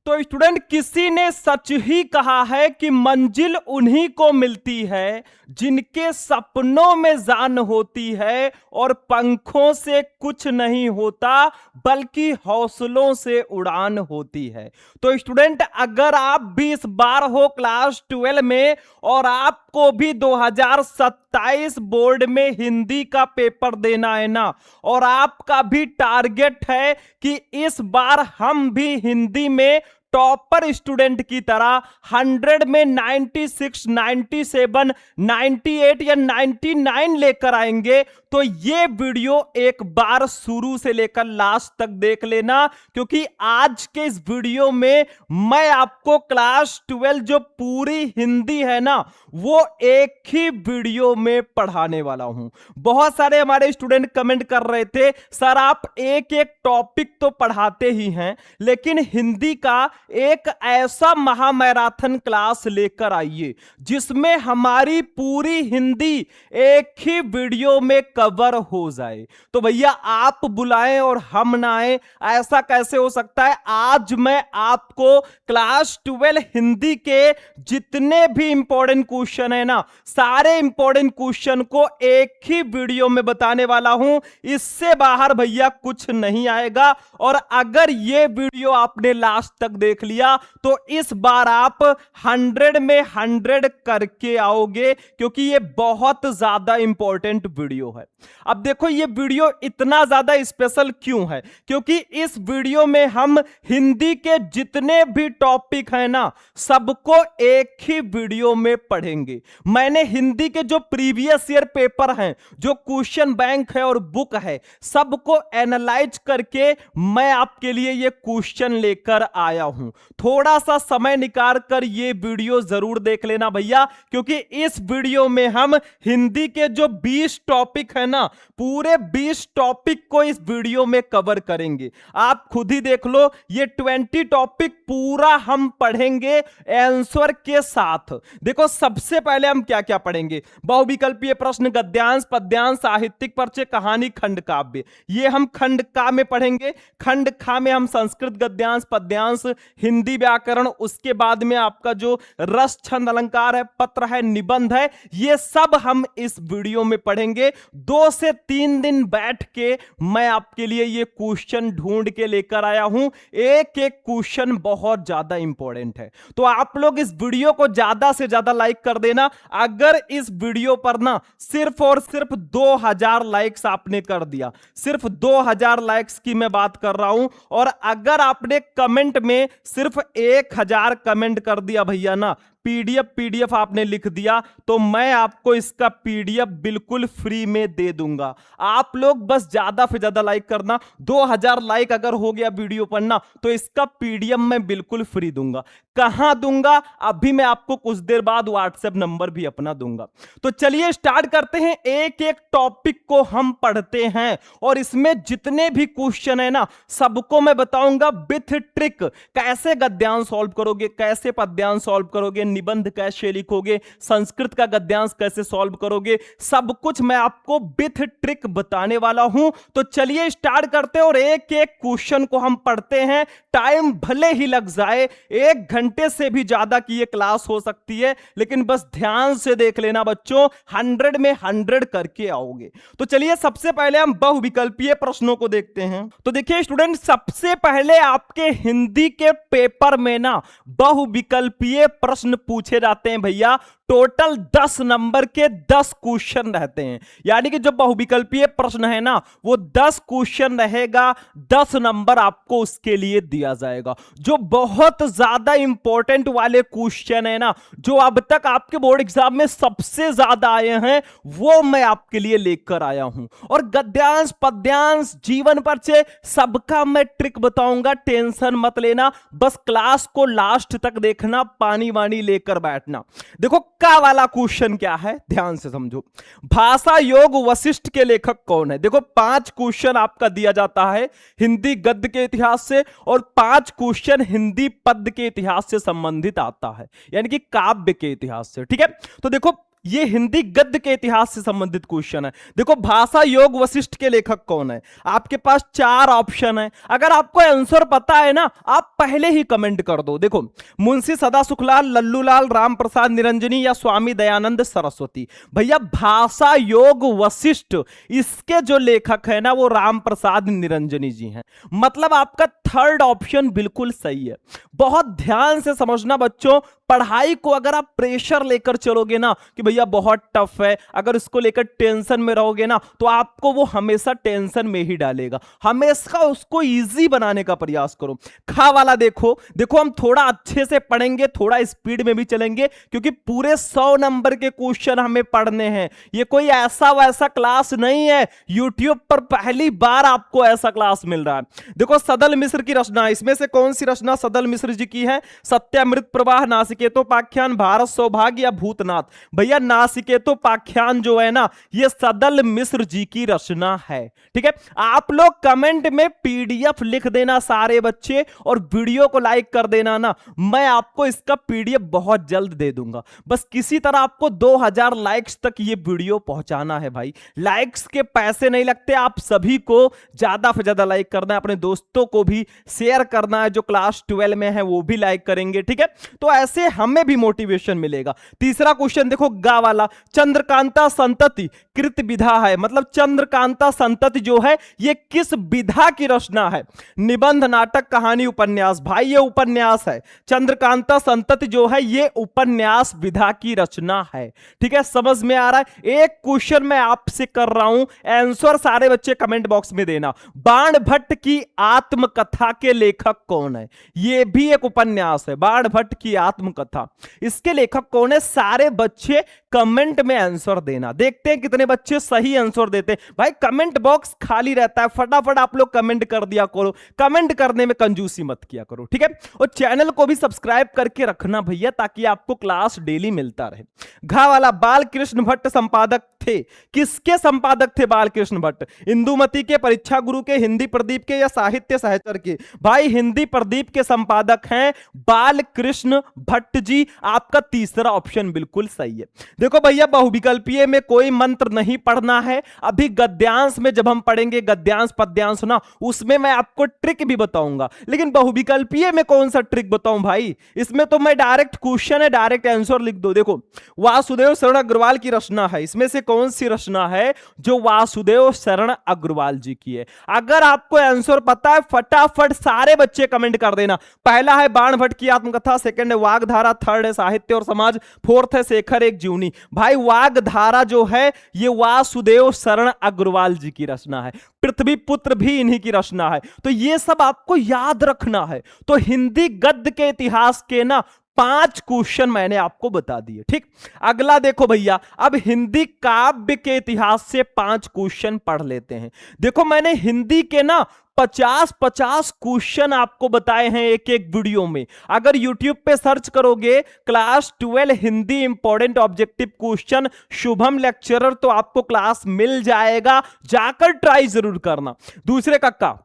तो स्टूडेंट, किसी ने सच ही कहा है कि मंजिल उन्हीं को मिलती है जिनके सपनों में जान होती है और पंखों से कुछ नहीं होता बल्कि हौसलों से उड़ान होती है। तो स्टूडेंट, अगर आप भी इस बार हो क्लास 12 में और आपको भी 2027 बोर्ड में हिंदी का पेपर देना है ना, और आपका भी टारगेट है कि इस बार हम भी हिंदी में टॉपर स्टूडेंट की तरह 100 में 96, 97, 98 या 99 लेकर आएंगे, तो ये वीडियो एक बार शुरू से लेकर लास्ट तक देख लेना, क्योंकि आज के इस वीडियो में मैं आपको क्लास 12 जो पूरी हिंदी है ना, वो एक ही वीडियो में पढ़ाने वाला हूं। बहुत सारे हमारे स्टूडेंट कमेंट कर रहे थे, सर आप एक एक टॉपिक तो पढ़ाते ही हैं, लेकिन हिंदी का एक ऐसा महामैराथन क्लास लेकर आइए जिसमें हमारी पूरी हिंदी एक ही वीडियो में कवर हो जाए। तो भैया, आप बुलाएं और हम ना आए, ऐसा कैसे हो सकता है? आज मैं आपको क्लास 12 हिंदी के जितने भी इंपॉर्टेंट क्वेश्चन है ना, सारे इंपॉर्टेंट क्वेश्चन को एक ही वीडियो में बताने वाला हूं। इससे बाहर भैया कुछ नहीं आएगा। और अगर ये वीडियो आपने लास्ट तक देख लिया तो इस बार आप 100 में 100 करके आओगे, क्योंकि ये बहुत ज्यादा इंपॉर्टेंट वीडियो है। अब देखो, ये वीडियो इतना ज्यादा स्पेशल क्यों है? क्योंकि इस वीडियो में हम हिंदी के जितने भी टॉपिक हैं ना, सबको एक ही वीडियो में पढ़ेंगे। मैंने हिंदी के जो प्रीवियस ईयर पेपर हैं, जो क्वेश्चन बैंक है और बुक है, सबको एनालाइज करके मैं आपके लिए ये क्वेश्चन लेकर आया हूं। थोड़ा सा समय निकाल कर ये वीडियो जरूर देख लेना भैया, क्योंकि इस वीडियो में हम हिंदी के जो 20 टॉपिक है ना, पूरे 20 टॉपिक को इस वीडियो में कवर करेंगे। आप खुद ही देख लो, ये 20 टॉपिक पूरा हम पढ़ेंगे आंसर के साथ। देखो, सबसे पहले हम क्या क्या पढ़ेंगे? बहुविकल्पीय प्रश्न, गद्यांश, पद्यांश, साहित्यिक परिचय, कहानी, खंड काव्य। ये हम खंड का में पढ़ेंगे। खंड खा में हम संस्कृत गद्यांश, पद्यांश, हिंदी व्याकरण, उसके बाद में आपका जो रस, छंद, अलंकार है, पत्र है, निबंध है, ये सब हम इस वीडियो में पढ़ेंगे। 2 से 3 दिन बैठ के मैं आपके लिए ये क्वेश्चन ढूंढ के लेकर आया हूं। एक एक क्वेश्चन बहुत ज्यादा इंपॉर्टेंट है, तो आप लोग इस वीडियो को ज्यादा से ज्यादा लाइक कर देना। अगर इस वीडियो पर ना सिर्फ और सिर्फ 2000 लाइक्स आपने कर दिया, सिर्फ 2000 लाइक्स की मैं बात कर रहा हूं, और अगर आपने कमेंट में सिर्फ 1000 कमेंट कर दिया भैया ना, पीडीएफ आपने लिख दिया, तो मैं आपको इसका पीडीएफ बिल्कुल फ्री में दे दूंगा। आप लोग बस ज्यादा से ज्यादा लाइक करना। 2000 लाइक अगर हो गया वीडियो पर ना, तो इसका पीडीएफ मैं बिल्कुल फ्री दूंगा। कहां दूंगा? अभी मैं आपको कुछ देर बाद व्हाट्सएप नंबर भी अपना दूंगा। तो चलिए स्टार्ट करते हैं। एक एक टॉपिक को हम पढ़ते हैं, और इसमें जितने भी क्वेश्चन है ना, सबको मैं बताऊंगा विथ ट्रिक। कैसे गद्यांश सॉल्व करोगे, कैसे पद्यांश सॉल्व करोगे, निबंध कैसे लिखोगे, संस्कृत का गद्यांश कैसे सॉल्व करोगे, सब कुछ मैं आपको विथ ट्रिक बताने वाला हूं। तो चलिए स्टार्ट करते हैं और एक एक क्वेश्चन को हम पढ़ते हैं। टाइम भले ही लग जाए, 1 घंटे से भी ज्यादा की ये क्लास हो सकती है, लेकिन बस ध्यान से देख लेना बच्चों, 100 में 100 करके आओगे। तो चलिए सबसे पहले हम बहुविकल्पीय प्रश्नों को देखते हैं। तो देखिए स्टूडेंट, सबसे पहले आपके हिंदी के पेपर में ना बहुविकल्पीय प्रश्न पूछे जाते हैं भैया। टोटल 10 नंबर के 10 क्वेश्चन रहते हैं, यानी कि जो बहुविकल्पीय प्रश्न है ना, वो 10 क्वेश्चन रहेगा, 10 नंबर आपको उसके लिए दिया जाएगा। जो बहुत ज्यादा इंपॉर्टेंट वाले क्वेश्चन है ना, जो अब तक आपके बोर्ड एग्जाम में सबसे ज्यादा आए हैं, वो मैं आपके लिए लेकर आया हूं। और गद्यांश, पद्यांश, जीवन परिचय, सबका मैं ट्रिक बताऊंगा। टेंशन मत लेना, बस क्लास को लास्ट तक देखना, पानी वानी लेकर बैठना। देखो का वाला क्वेश्चन क्या है, ध्यान से समझो। भाषा योग वशिष्ठ के लेखक कौन है? देखो 5 क्वेश्चन आपका दिया जाता है हिंदी गद्य के इतिहास से, और 5 क्वेश्चन हिंदी पद्य के इतिहास से संबंधित आता है, यानी कि काव्य के इतिहास से। ठीक है, तो देखो ये हिंदी गद्य के इतिहास से संबंधित क्वेश्चन है। देखो, भाषा योग वशिष्ठ के लेखक कौन है? आपके पास 4 ऑप्शन है। अगर आपको आंसर पता है ना, आप पहले ही कमेंट कर दो। देखो, मुंशी सदासुखलाल, लल्लूलाल, राम प्रसाद निरंजनी या स्वामी दयानंद सरस्वती। भैया, भाषा योग वशिष्ठ, इसके जो लेखक है ना वो राम प्रसाद निरंजनी जी हैं। मतलब आपका थर्ड ऑप्शन बिल्कुल सही है। बहुत ध्यान से समझना बच्चों, पढ़ाई को अगर आप प्रेशर लेकर चलोगे ना कि भैया बहुत टफ है, अगर इसको लेकर टेंशन में रहोगे ना तो आपको वो हमेशा टेंशन में ही डालेगा। हमेशा उसको इजी बनाने का प्रयास करो। खा वाला देखो, हम थोड़ा अच्छे से पढ़ेंगे, थोड़ा स्पीड में भी चलेंगे, क्योंकि पूरे 100 नंबर के क्वेश्चन हमें पढ़ने हैं। ये कोई ऐसा वैसा क्लास नहीं है, यूट्यूब पर पहली बार आपको ऐसा क्लास मिल रहा है। देखो, सदल मिश्र की रचना, इसमें से कौन सी रचना सदल मिश्र जी की है? सत्यामृत प्रवाह, नासिकेतोपाख्यान, भारत सौभाग्य या भूतनाथ? भैया, नासिकेतोपाख्यान जो है ना, ये सदल मिश्र जी की रचना है। ठीक है, आप लोग कमेंट में पीडीएफ लिख देना सारे बच्चे, और वीडियो को लाइक कर देना ना, मैं आपको इसका पीडीएफ बहुत जल्द दे दूंगा। बस किसी तरह आपको 2000 लाइक्स तक ये वीडियो पहुंचाना है भाई। लाइक्स के पैसे नहीं लगते, आप सभी को ज्यादा से ज्यादा लाइक करना है, अपने दोस्तों को भी शेयर करना है, जो क्लास 12 में है वो भी लाइक करेंगे। ठीक है, तो ऐसे हमें भी मोटिवेशन मिलेगा। तीसरा क्वेश्चन देखो, गा वाला, चंद्रकांता संतति कृत विधा है। मतलब चंद्रकांता संतति जो है ये किस विधा की रचना है? निबंध, नाटक, कहानी, उपन्यास? भाई ये उपन्यास है। चंद्रकांता संतति जो है ये उपन्यास विधा की रचना है। ठीक है, समझ में आ रहा है? एक क्वेश्चन मैं आपसे कर रहा हूं, आंसर सारे बच्चे कमेंट बॉक्स में देना। बाण भट्ट की आत्मकथा के लेखक कौन है? ये भी एक उपन्यास है, बाण भट्ट की आत्मकथा। इसके लेखक कौन है? सारे बच्चे कमेंट में आंसर देना। देखते हैं कितने बच्चे सही आंसर देते हैं। भाई कमेंट बॉक्स खाली रहता है, फटाफट आप लोग कमेंट कर दिया करो। कमेंट करने में कंजूसी मत किया करो। ठीक है, और चैनल को भी सब्सक्राइब करके रखना भैया, ताकि आपको क्लास डेली मिलता रहे। घा वाला, बाल कृष्ण भट्ट संपादक थे। किसके संपादक थे बाल कृष्ण भट्ट? इंदुमती के, परीक्षा गुरु के, हिंदी प्रदीप के या साहित्य सहचर के? भाई हिंदी प्रदीप के संपादक हैं बाल कृष्ण भट्ट जी। आपका तीसरा ऑप्शन बिल्कुल सही है। देखो भैया, बहुविकल्पीय में कोई मंत्र नहीं पढ़ना है। अभी गद्यांश में जब हम पढ़ेंगे, गद्यांश पद्यांश ना, उसमें मैं आपको ट्रिक भी बताऊंगा। लेकिन बहुविकल्पीय में कौन सा ट्रिक बताऊं भाई? इसमें तो मैं डायरेक्ट क्वेश्चन है, डायरेक्ट आंसर लिख दो। देखो, वासुदेव शरण अग्रवाल की रचना है। इसमें से कौन सी रचना है जो वासुदेव शरण अग्रवाल जी की है? अगर आपको आंसर पता है, फटाफट सारे बच्चे कमेंट कर देना। पहला है बाण भट्ट की आत्मकथा, सेकंड है वागधारा, थर्ड है साहित्य और समाज, फोर्थ है शेखर एक जीवनी। भाई वागधारा जो है ये वासुदेव शरण अग्रवाल जी की रचना है। पृथ्वी पुत्र भी इन्हीं की रचना है। तो ये सब आपको याद रखना है। तो हिंदी गद्य के इतिहास के ना 5 क्वेश्चन मैंने आपको बता दिए। ठीक, अगला देखो भैया, अब हिंदी काव्य के इतिहास से 5 क्वेश्चन पढ़ लेते हैं। देखो, मैंने हिंदी के ना 50-50 क्वेश्चन आपको बताए हैं एक एक वीडियो में। अगर YouTube पे सर्च करोगे class 12 Hindi important objective question Shubham lecturer, तो आपको क्लास मिल जाएगा। जाकर ट्राई जरूर करना। दूसरे कक्का,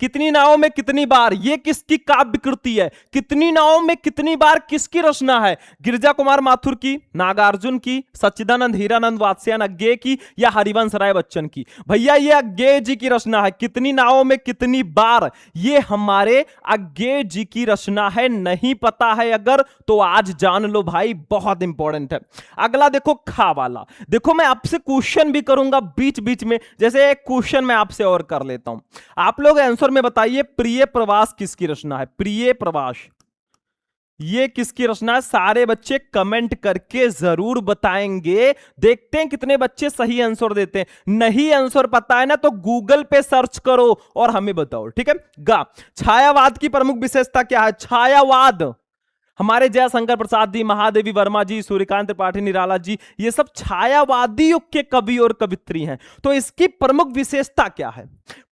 कितनी नावों में कितनी बार, ये किसकी काव्य कृति है? कितनी नावों में कितनी बार किसकी रचना है? गिरजा कुमार माथुर की, नागार्जुन की, सच्चिदानंद हीरानंद वात्स्यायन अज्ञेय की या हरिवंश राय बच्चन की? भैया ये अज्ञेय जी की रचना है। कितनी नावों में कितनी बार, ये हमारे अज्ञेय जी की रचना है। नहीं पता है अगर, तो आज जान लो भाई, बहुत इंपॉर्टेंट है। अगला देखो, खा वाला। देखो, मैं आपसे क्वेश्चन भी करूंगा बीच बीच में, जैसे एक क्वेश्चन मैं आपसे और कर लेता हूं। आप लोग आंसर में बताइए, प्रिय प्रवास किसकी रचना है? प्रिय प्रवास ये किसकी रचना है? सारे बच्चे कमेंट करके जरूर बताएंगे। देखते हैं कितने बच्चे सही आंसर देते हैं। नहीं आंसर पता है ना, तो गूगल पे सर्च करो और हमें बताओ। ठीक है, गा, छायावाद की प्रमुख विशेषता क्या है? छायावाद, हमारे जयशंकर प्रसाद जी, महादेवी वर्मा जी, सूर्यकांत त्रिपाठी निराला जी, ये सब छायावादी युग के कवि और कवित्री हैं। तो इसकी प्रमुख विशेषता क्या है?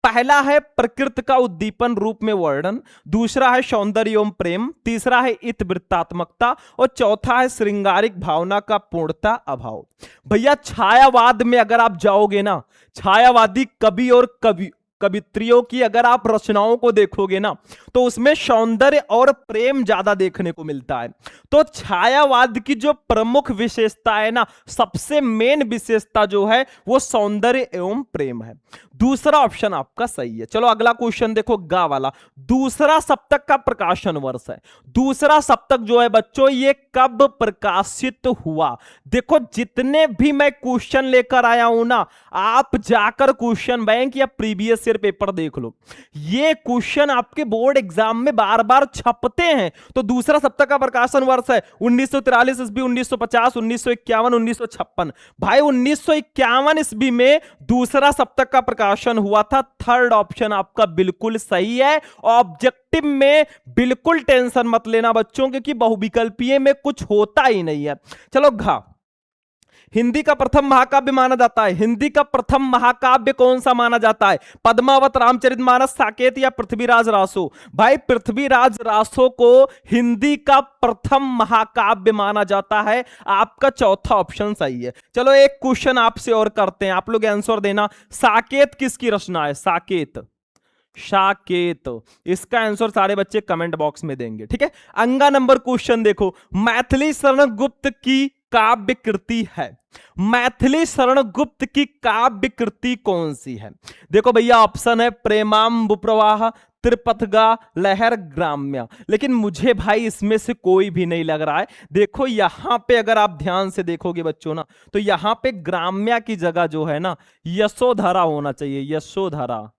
पहला है प्रकृति का उद्दीपन रूप में वर्णन, दूसरा है सौंदर्य एवं प्रेम, तीसरा है इतवृत्तात्मकता और चौथा है श्रृंगारिक भावना का पूर्णता अभाव। भैया छायावाद में अगर आप जाओगे ना, छायावादी कवि और कवि कवित्रियों की अगर आप रचनाओं को देखोगे ना तो उसमें सौंदर्य और प्रेम ज्यादा देखने को मिलता है। तो छायावाद की जो प्रमुख विशेषता है ना, सबसे मेन विशेषता जो है वो सौंदर्य एवं प्रेम है। दूसरा ऑप्शन आपका सही है। चलो अगला क्वेश्चन देखो, गा वाला। दूसरा सप्तक का प्रकाशन वर्ष है। दूसरा सप्तक जो है बच्चों ये कब प्रकाशित हुआ? देखो जितने भी मैं क्वेश्चन लेकर आया हूं ना, आप जाकर क्वेश्चन बैंक या प्रीवियस ईयर पेपर देख लो, ये क्वेश्चन आपके बोर्ड एग्जाम में बार बार छपते हैं। तो दूसरा सप्तक का प्रकाशन वर्ष है 1943 ईस्वी, 1950, 1951, 1956। भाई 1951 ईस्वी में दूसरा सप्तक का प्रकाशन हुआ था। थर्ड ऑप्शन आपका बिल्कुल सही है। ऑब्जेक्टिव में बिल्कुल टेंशन मत लेना बच्चों, क्योंकि बहुविकल्पीय में कुछ होता ही नहीं है। चलो घा, हिंदी का प्रथम महाकाव्य माना जाता है। हिंदी का प्रथम महाकाव्य कौन सा माना जाता है? पद्मावत, रामचरितमानस, साकेत या पृथ्वीराज रासो? भाई पृथ्वीराज रासो को हिंदी का प्रथम महाकाव्य माना जाता है। आपका चौथा ऑप्शन सही है। चलो एक क्वेश्चन आपसे और करते हैं, आप लोग आंसर देना। साकेत किसकी रचना है? साकेत, साकेत, इसका आंसर सारे बच्चे कमेंट बॉक्स में देंगे, ठीक है। अंगा नंबर क्वेश्चन देखो, मैथिली शरण गुप्त की काव्य कृति है। मैथिली शरण गुप्त की काव्य कृति कौन सी है? देखो भैया ऑप्शन है प्रेमांबु प्रवाह, त्रिपथगा, लहर, ग्राम्या। लेकिन मुझे भाई इसमें से कोई भी नहीं लग रहा है। देखो यहां पे अगर आप ध्यान से देखोगे बच्चों ना, तो यहां पे ग्राम्या की जगह जो है ना यशोधरा होना चाहिए। यशोधरा,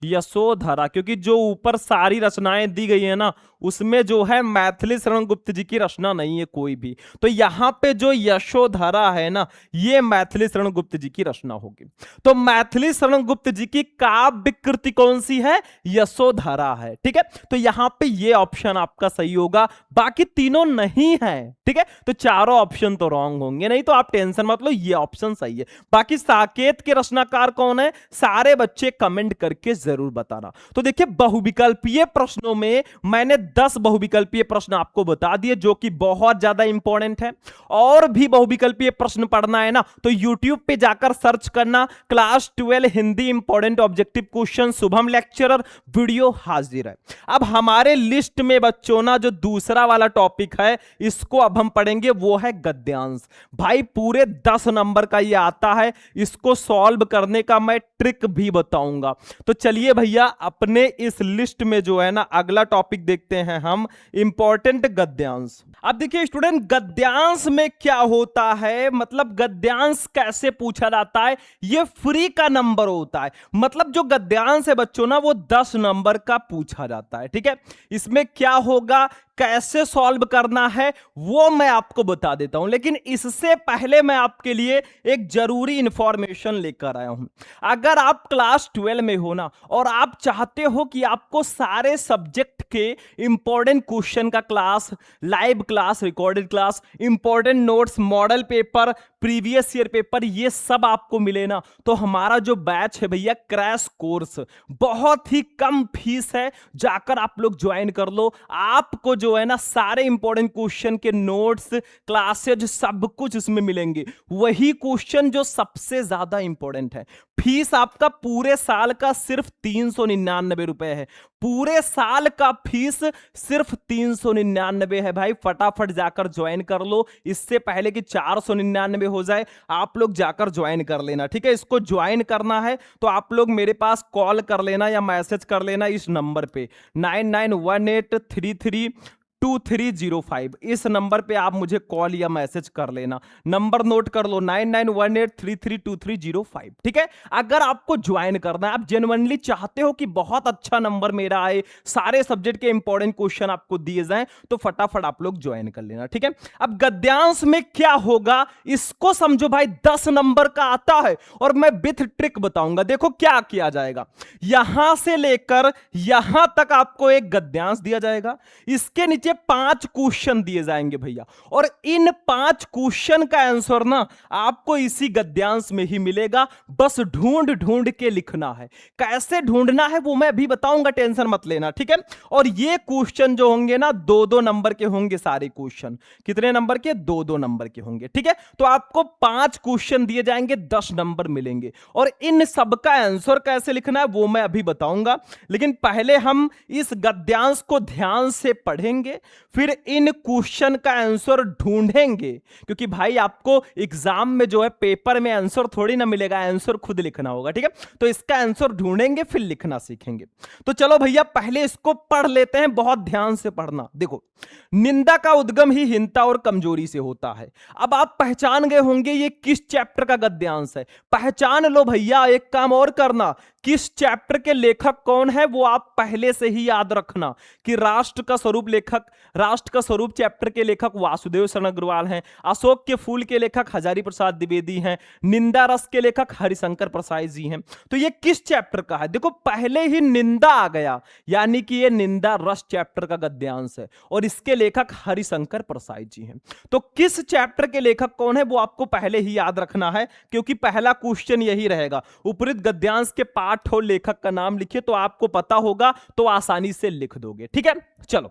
यशोधरा, क्योंकि जो ऊपर सारी रचनाएं दी गई है ना उसमें जो है मैथिली शरण गुप्त जी की रचना नहीं है कोई भी। तो यहां पे जो यशोधरा है ना ये मैथिली शरण गुप्त जी की रचना होगी। तो मैथिली शरण गुप्त जी की काव्य कृति कौन सी है? यशोधरा है, ठीक है। तो यहां पे ये ऑप्शन आपका सही होगा, बाकी तीनों नहीं है, ठीक है। तो चारों ऑप्शन तो रॉन्ग होंगे, नहीं तो आप टेंशन मत लो, ये ऑप्शन सही है। बाकी साकेत के रचनाकार कौन है? सारे बच्चे कमेंट करके जरूर बताना। तो देखिए बहुविकल्पीय प्रश्नों में मैंने 10 बहुविकल्पीय प्रश्न आपको बता दिए जो कि बहुत ज्यादा इंपॉर्टेंट है। और भी बहुविकल्पीय प्रश्न पढ़ना है ना तो YouTube पे जाकर सर्च करना class 12 Hindi important objective question Shubham lecturer, video हाजिर है। अब हमारे लिस्ट में बच्चों ना जो दूसरा वाला टॉपिक है इसको अब हम पढ़ेंगे, वो है गद्यांश। भाई पूरे 10 नंबर का ये आता है, इसको सॉल्व करने का मैं ट्रिक भी बताऊंगा। तो चलिए भैया अपने इस लिस्ट में जो है ना अगला टॉपिक देखते हैं हम, इंपॉर्टेंट गद्यांश। अब देखिए स्टूडेंट, गद्यांश में क्या होता है, मतलब गद्यांश कैसे पूछा जाता है, ये फ्री का नंबर होता है। मतलब जो गद्यांश है बच्चों ना वो 10 नंबर का पूछा जाता है, ठीक है। इसमें क्या होगा, कैसे सॉल्व करना है वो मैं आपको बता देता हूं, लेकिन इससे पहले मैं आपके लिए एक जरूरी इंफॉर्मेशन लेकर आया हूं। अगर आप क्लास 12 में हो ना और आप चाहते हो कि आपको सारे सब्जेक्ट के इंपॉर्टेंट क्वेश्चन का class, live class, recorded class, important notes, model paper, previous year paper, ये सब आपको मिले ना, तो हमारा जो बैच है भैया क्रैश कोर्स, बहुत ही कम फीस है, जाकर आप लोग ज्वाइन कर लो। आपको जो है ना सारे इंपॉर्टेंट क्वेश्चन के नोट्स, क्लासेज, सब कुछ इसमें मिलेंगे, वही क्वेश्चन जो सबसे ज्यादा इंपॉर्टेंट है। फीस आपका पूरे साल का सिर्फ 399 रुपए है। पूरे साल का फीस सिर्फ 399 है भाई, फटाफट जाकर ज्वाइन कर लो, इससे पहले कि 499 हो जाए। आप लोग जाकर ज्वाइन कर लेना, ठीक है। इसको ज्वाइन करना है तो आप लोग मेरे पास कॉल कर लेना या मैसेज कर लेना इस नंबर पे 9918332305। इस नंबर पे आप मुझे कॉल या मैसेज कर लेना। नंबर नोट कर लो 9918332305, ठीक है। अगर आपको ज्वाइन करना है, आप जेन्युइनली चाहते हो कि बहुत अच्छा नंबर मेरा आए, सारे सब्जेक्ट के इंपॉर्टेंट क्वेश्चन आपको दिए जाएं, तो फटाफट आप लोग ज्वाइन कर लेना, ठीक है। अब गद्यांश में क्या होगा इसको समझो भाई, 10 नंबर का आता है और मैं विथ ट्रिक बताऊंगा। देखो क्या किया जाएगा, यहां से लेकर यहां तक आपको एक गद्यांश दिया जाएगा, इसके नीचे नीचे 5 क्वेश्चन दिए जाएंगे भैया, और इन 5 क्वेश्चन का आंसर ना आपको इसी गद्यांश में ही मिलेगा। बस ढूंढ ढूंढ के लिखना है। कैसे ढूंढना है वो मैं अभी बताऊंगा, टेंशन मत लेना, ठीक है। और ये क्वेश्चन जो होंगे ना 2-2 नंबर के होंगे सारे क्वेश्चन। कितने नंबर के? 2-2 नंबर के होंगे, ठीक है। तो आपको 5 क्वेश्चन दिए जाएंगे, 10 नंबर मिलेंगे, और इन सबका आंसर कैसे लिखना है वो मैं अभी बताऊंगा। लेकिन पहले हम इस गद्यांश को ध्यान से पढ़ेंगे, फिर इन क्वेश्चन का आंसर ढूंढेंगे, क्योंकि भाई आपको एग्जाम में जो है पेपर में आंसर थोड़ी ना मिलेगा, आंसर खुद लिखना होगा, ठीक है। तो इसका आंसर ढूंढेंगे फिर लिखना सीखेंगे। तो चलो भैया पहले इसको पढ़ लेते हैं, बहुत ध्यान से पढ़ना। देखो, निंदा का उद्गम ही हीनता और कमजोरी से होता है। अब आप पहचान गए होंगे ये किस चैप्टर का गद्यांश है। पहचान लो भैया, एक काम और करना, किस चैप्टर के लेखक कौन है वो आप पहले से ही याद रखना कि राष्ट्र का स्वरूप चैप्टर के लेखक वासुदेव शरण अग्रवाल हैं, अशोक के फूल के लेखक हजारी प्रसाद द्विवेदी हैं, निंदा रस के लेखक हरिशंकर प्रसाद जी हैं। तो ये किस चैप्टर का है? देखो पहले ही निंदा आ गया, यानी कि ये निंदा रस चैप्टर का गद्यांश है, और इसके लेखक हरिशंकर प्रसाद जी हैं। तो किस चैप्टर के लेखक कौन है वो आपको पहले ही याद रखना है, क्योंकि पहला क्वेश्चन यही रहेगा। उपरीत गद्यांश के पाठ और लेखक का नाम लिखिए, तो आपको पता होगा तो आसानी से लिख दोगे, ठीक है। चलो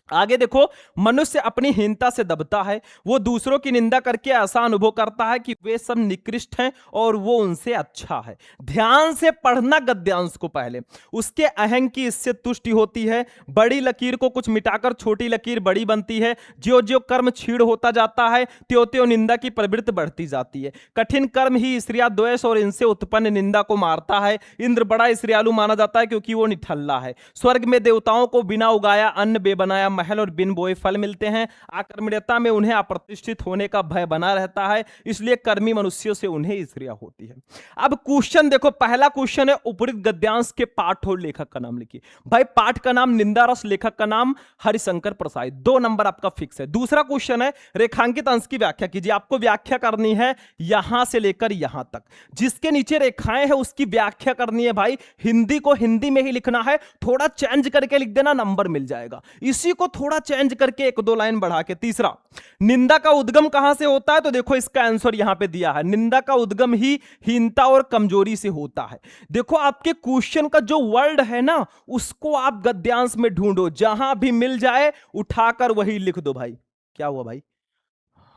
आगे देखो, मनुष्य अपनी हीनता से दबता है, वो दूसरों की निंदा करके ऐसा अनुभव करता है कि वे सब निकृष्ट हैं और वो उनसे अच्छा है। ध्यान से पढ़ना गद्यांश को पहले। उसके अहंग की इससे तुष्टि होती है, बड़ी लकीर को कुछ मिटाकर छोटी लकीर बड़ी बनती है, ज्यो ज्यो कर्म क्षीण होता जाता है त्यों त्यों निंदा की प्रवृत्ति बढ़ती जाती है। कठिन कर्म ही स्त्रिया द्वेष और इनसे उत्पन्न निंदा को मारता है। इंद्र बड़ा स्त्रियालु माना जाता है क्योंकि वो निठल्ला है। स्वर्ग में देवताओं को बिना उगाया अन्न बेबनाया महल और बिन बोए फल मिलते हैं। आकर्मण्यता में उन्हें अप्रतिष्ठित होने का भय बना रहता है, इसलिए कर्मी मनुष्यों से उन्हें ईर्ष्या होती है। अब क्वेश्चन देखो, पहला क्वेश्चन है उपरीत गद्यांश के पाठ और लेखक का नाम लिखिए। भाई पाठ का नाम निंदा रस, लेखक का नाम हरिशंकर प्रसाद, 2 नंबर आपका फिक्स है। दूसरा क्वेश्चन है रेखांकित अंश की व्याख्या कीजिए। आपको व्याख्या करनी है यहां से लेकर यहां तक, जिसके नीचे रेखाएं हैं उसकी व्याख्या करनी है। भाई हिंदी को हिंदी में ही लिखना है, थोड़ा चेंज करके लिख देना, नंबर मिल जाएगा। इसी को थोड़ा चेंज करके 1-2 लाइन बढ़ा के। तीसरा, निंदा का उद्गम कहां से होता है? तो देखो इसका आंसर यहां पे दिया है, निंदा का उद्गम ही हीनता और कमजोरी से होता है। देखो आपके क्वेश्चन का जो वर्ड है ना उसको आप गद्यांश में ढूंढो, जहां भी मिल जाए उठाकर वही लिख दो। भाई क्या हुआ भाई?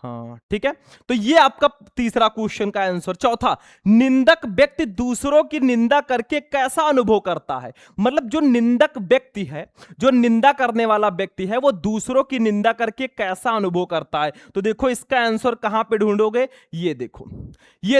हाँ ठीक है, तो ये आपका तीसरा क्वेश्चन का आंसर। चौथा, निंदक व्यक्ति दूसरों की निंदा करके कैसा अनुभव करता है? मतलब जो निंदक व्यक्ति है, जो निंदा करने वाला व्यक्ति है, वो दूसरों की निंदा करके कैसा अनुभव करता है? तो देखो इसका आंसर कहां पे ढूंढोगे? ये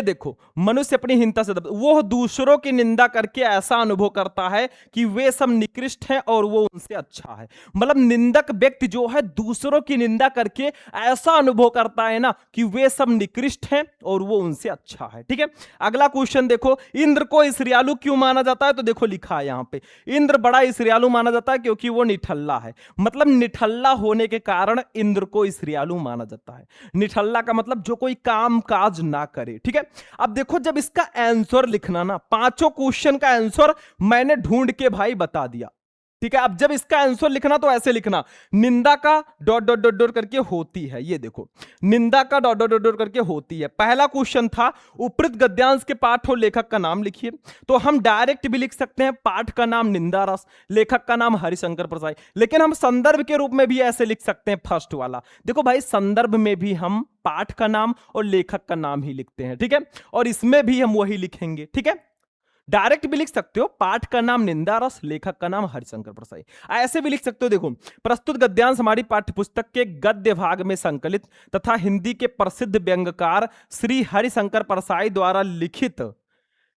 देखो, मनुष्य अपनी हीनता से वो दूसरों की निंदा करके ऐसा अनुभव करता है कि वे सब निकृष्ट हैं और वो उनसे अच्छा है। मतलब निंदक व्यक्ति जो है दूसरों की निंदा करके ऐसा अनुभव करता है ना कि वे सब निकृष्ट हैं और वो उनसे अच्छा है, ठीक है। अगला क्वेश्चन देखो, इंद्र को ईर्ष्यालु क्यों माना जाता है? तो देखो लिखा है यहां पे, इंद्र बड़ा ईर्ष्यालु माना जाता है क्योंकि वो निठल्ला है। मतलब निठल्ला होने के कारण इंद्र को ईर्ष्यालु माना जाता है। निठल्ला का मतलब जो कोई काम काज ना करे, ठीक है। अब देखो जब इसका आंसर लिखना ना, 5 क्वेश्चन का आंसर मैंने ढूंढ के भाई बता दिया, ठीक है। अब जब इसका आंसर लिखना तो ऐसे लिखना, निंदा का डॉट डॉट डॉट डॉट करके होती है। ये देखो, निंदा का डॉट डॉट डॉट डॉट करके होती है। पहला क्वेश्चन था उपरीत गद्यांश के पाठ और लेखक का नाम लिखिए। तो हम डायरेक्ट भी लिख सकते हैं, पाठ का नाम निंदा रस, लेखक का नाम हरिशंकर प्रसाद, लेकिन हम संदर्भ के रूप में भी ऐसे लिख सकते हैं फर्स्ट वाला। देखो भाई संदर्भ में भी हम पाठ का नाम और लेखक का नाम ही लिखते हैं, ठीक है। और इसमें भी हम वही लिखेंगे, ठीक है। डायरेक्ट भी लिख सकते हो, पाठ का नाम निंदा रस, लेखक का नाम हरिशंकर प्रसाद, ऐसे भी लिख सकते हो। देखो प्रस्तुत गद्यांश हमारी पाठ्यपुस्तक के गद्य भाग में संकलित तथा हिंदी के प्रसिद्ध व्यंग्यकार श्री हरिशंकर प्रसाद द्वारा लिखित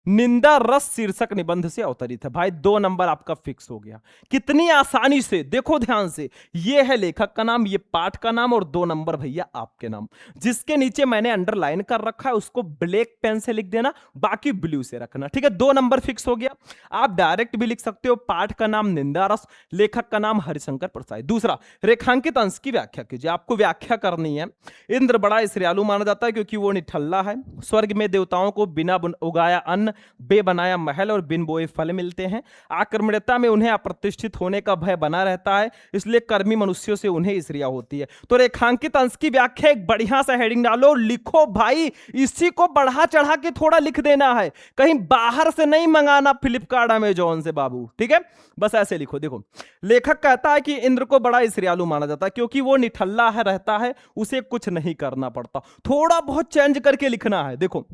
निंदा रस शीर्षक निबंध से अवतरित है। भाई 2 नंबर आपका फिक्स हो गया। कितनी आसानी से, देखो ध्यान से, ये है लेखक का नाम, ये पाठ का नाम और 2 नंबर भैया आपके नाम। जिसके नीचे मैंने अंडरलाइन कर रखा है उसको ब्लैक पेन से लिख देना, बाकी ब्लू से रखना, ठीक है। 2 नंबर फिक्स हो गया। आप डायरेक्ट भी लिख सकते हो, पाठ का नाम निंदा रस, लेखक का नाम हरिशंकर प्रसाद। दूसरा, रेखांकित अंश की व्याख्या कीजिए। आपको व्याख्या करनी है। इंद्र बड़ा ईर्ष्यालु माना जाता है क्योंकि वो निठल्ला है। स्वर्ग में देवताओं को बिना उगाया अन्न बे बनाया महल और बिन बोए फल मिलते हैं। आक्रमणीयता में उन्हें अप्रतिष्ठित होने का भय बना रहता है, इसलिए कर्मी मनुष्यों से उन्हें ईर्ष्या होती है। तो रेखांकित अंश की व्याख्या एक बढ़िया सा हेडिंग डालो, लिखो भाई, इसी को बढ़ा चढ़ा के थोड़ा लिख देना है, कहीं बाहर से नहीं मंगाना फ्लिपकार्ट अमेजॉन से बाबू, ठीक है। बस ऐसे लिखो। देखो, लेखक कहता है कि इंद्र को बड़ा ईर्ष्यालु माना जाता है क्योंकि वो निठल्ला है, रहता है, उसे कुछ नहीं करना पड़ता। थोड़ा बहुत चेंज करके लिखना है। देखो,